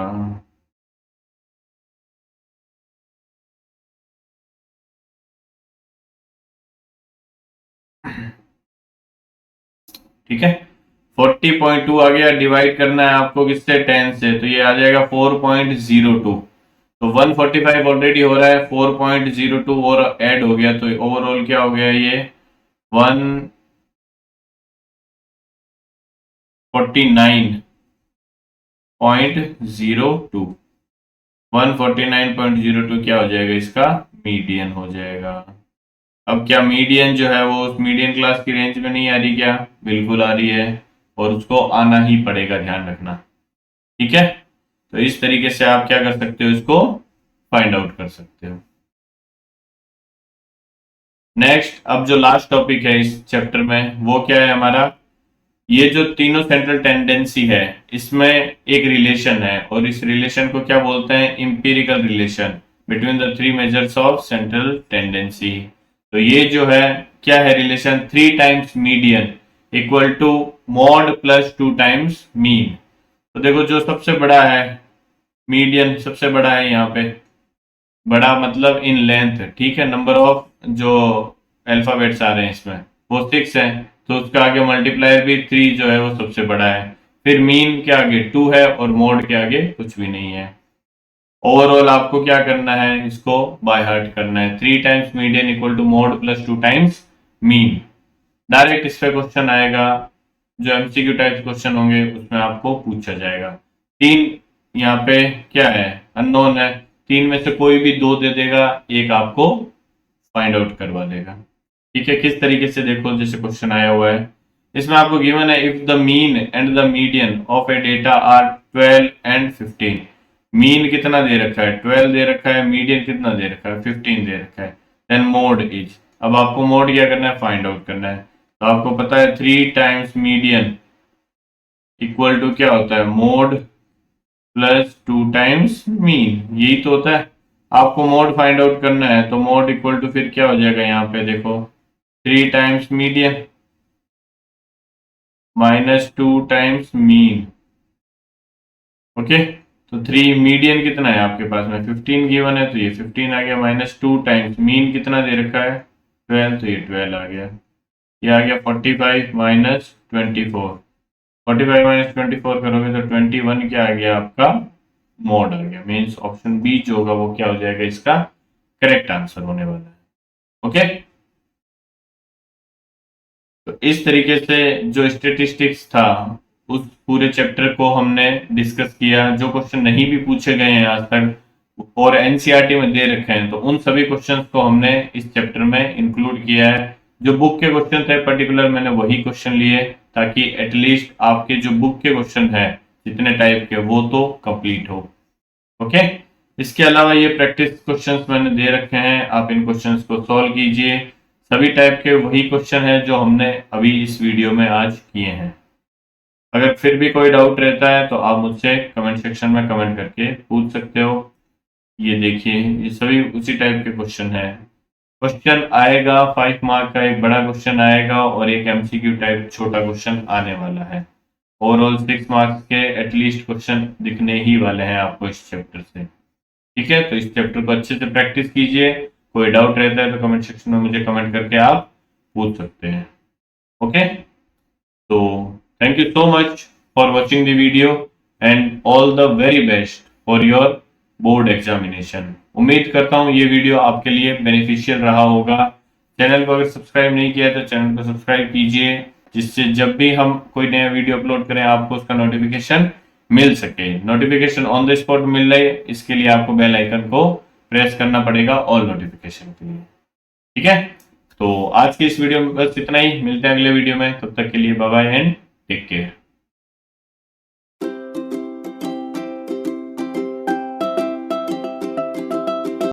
ठीक है, 40.2 आ गया, डिवाइड करना है आपको किससे, 10 से, तो ये आ जाएगा 4.02। तो 145 ऑलरेडी हो रहा है, 4.02 और ऐड हो गया, तो ओवरऑल क्या हो गया, ये 149.02। 149.02 क्या हो जाएगा, इसका मीडियन हो जाएगा। अब क्या मीडियन जो है वो उस मीडियन क्लास की रेंज में नहीं आ रही क्या, बिल्कुल आ रही है, और उसको आना ही पड़ेगा, ध्यान रखना, ठीक है। तो इस तरीके से आप क्या कर सकते हो, इसको फाइंड आउट कर सकते हो। नेक्स्ट, अब जो लास्ट टॉपिक है इस चैप्टर में वो क्या है हमारा, ये जो तीनों सेंट्रल टेंडेंसी है इसमें एक रिलेशन है, और इस रिलेशन को क्या बोलते हैं, empirical relation between the three measures of central tendency. तो ये जो है क्या है relation, 3 times median equal to mode plus 2 times mean. तो देखो जो सबसे बड़ा है, मीडियन सबसे बड़ा है यहाँ पे, बड़ा मतलब इन लेंथ, ठीक है, नंबर ऑफ जो अल्फाबेट्स आ रहे हैं इसमें वो 6 है, तो उसका आगे मल्टीप्लायर भी 3 जो है वो सबसे बड़ा है। फिर मीन के आगे 2 है और मोड के आगे कुछ भी नहीं है। ओवरऑल आपको क्या करना है, इसको बाय हार्ट करना है, 3 times median equal to mode plus 2 times mean. Direct इस पे क्वेश्चन आएगा, जो एमसीक्यू टाइप क्वेश्चन होंगे उसमें आपको पूछा जाएगा। 3 यहाँ पे क्या है, अननोन है, 3 में से कोई भी 2 दे देगा, एक आपको फाइंड आउट करवा देगा, ठीक है। किस तरीके से, देखो जैसे क्वेश्चन आया हुआ है, इसमें आपको गिवन है if the mean and the median of a data are 12 and 15। Mean कितना दे रखा है, 12 दे रखा है, मीडियन कितना दे रखा है, 15 दे रखा है, देन मोड इज, अब आपको मोड क्या करना है, फाइंड आउट करना है। तो आपको पता है 3 टाइम्स मीडियन इक्वल टू क्या होता है, मोड प्लस 2 टाइम्स मीन, यही तो होता है। आपको मोड फाइंड आउट करना है, तो मोड इक्वल टू फिर क्या हो जाएगा, यहाँ पे देखो 3 times median minus 2 times mean, okay. तो 3 मीडियन कितना है आपके पास में, 15 गिवन है, तो ये 15 आ गया, माइनस 2 टाइम्स मीन कितना दे रखा है, 12, तो ये 12 आ गया, ये आ गया 45 माइनस 24। 45 माइनस 24 करोगे तो 21 क्या आ गया आपका, मोड आ गया। मीन्स ऑप्शन बी जो होगा वो क्या हो जाएगा, इसका करेक्ट आंसर होने वाला है, ओके। तो इस तरीके से जो स्टेटिस्टिक्स था उस पूरे चैप्टर को हमने डिस्कस किया। जो क्वेश्चन नहीं भी पूछे गए हैं आज तक और एनसीईआरटी में दे रखे हैं, तो उन सभी क्वेश्चंस को हमने इस चैप्टर में इंक्लूड किया है। जो बुक के क्वेश्चन थे पर्टिकुलर मैंने वही क्वेश्चन लिए, ताकि एटलीस्ट आपके जो बुक के क्वेश्चन है जितने टाइप के वो तो कंप्लीट हो, ओके। इसके अलावा ये प्रैक्टिस क्वेश्चंस मैंने दे रखे हैं, आप इन क्वेश्चंस को सॉल्व कीजिए। सभी टाइप के वही क्वेश्चन है जो हमने अभी इस वीडियो में आज किए हैं। अगर फिर भी कोई डाउट रहता है तो आप मुझसे कमेंट सेक्शन में कमेंट करके पूछ सकते हो। ये देखिए ये सभी उसी टाइप के क्वेश्चन है। क्वेश्चन आएगा 5 मार्क का, एक बड़ा क्वेश्चन आएगा और एक एमसीक्यू टाइप छोटा क्वेश्चन आने वाला है। ओवरऑल 6 मार्क्स के एटलीस्ट क्वेश्चन दिखने ही वाले हैं आपको इस चैप्टर से, ठीक है। तो इस चैप्टर को अच्छे से प्रैक्टिस कीजिए। कोई डाउट रहता है तो कमेंट सेक्शन में मुझे कमेंट करके आप पूछ सकते हैं, ओके। तो thank you so much for watching the video and all the very best for your board examination. उम्मीद करता हूँ ये वीडियो आपके लिए बेनिफिशियल रहा होगा। चैनल को अगर सब्सक्राइब नहीं किया तो चैनल को सब्सक्राइब कीजिए, जिससे जब भी हम कोई नया वीडियो अपलोड करें आपको उसका नोटिफिकेशन मिल सके। नोटिफिकेशन ऑन द स्पॉट मिल रहे, इसके लिए आपको बेल आइकन को प्रेस करना पड़ेगा ऑल नोटिफिकेशन के लिए, ठीक है। तो आज की इस वीडियो में बस इतना ही, मिलते हैं अगले वीडियो में, तब तक के लिए bye bye and take care.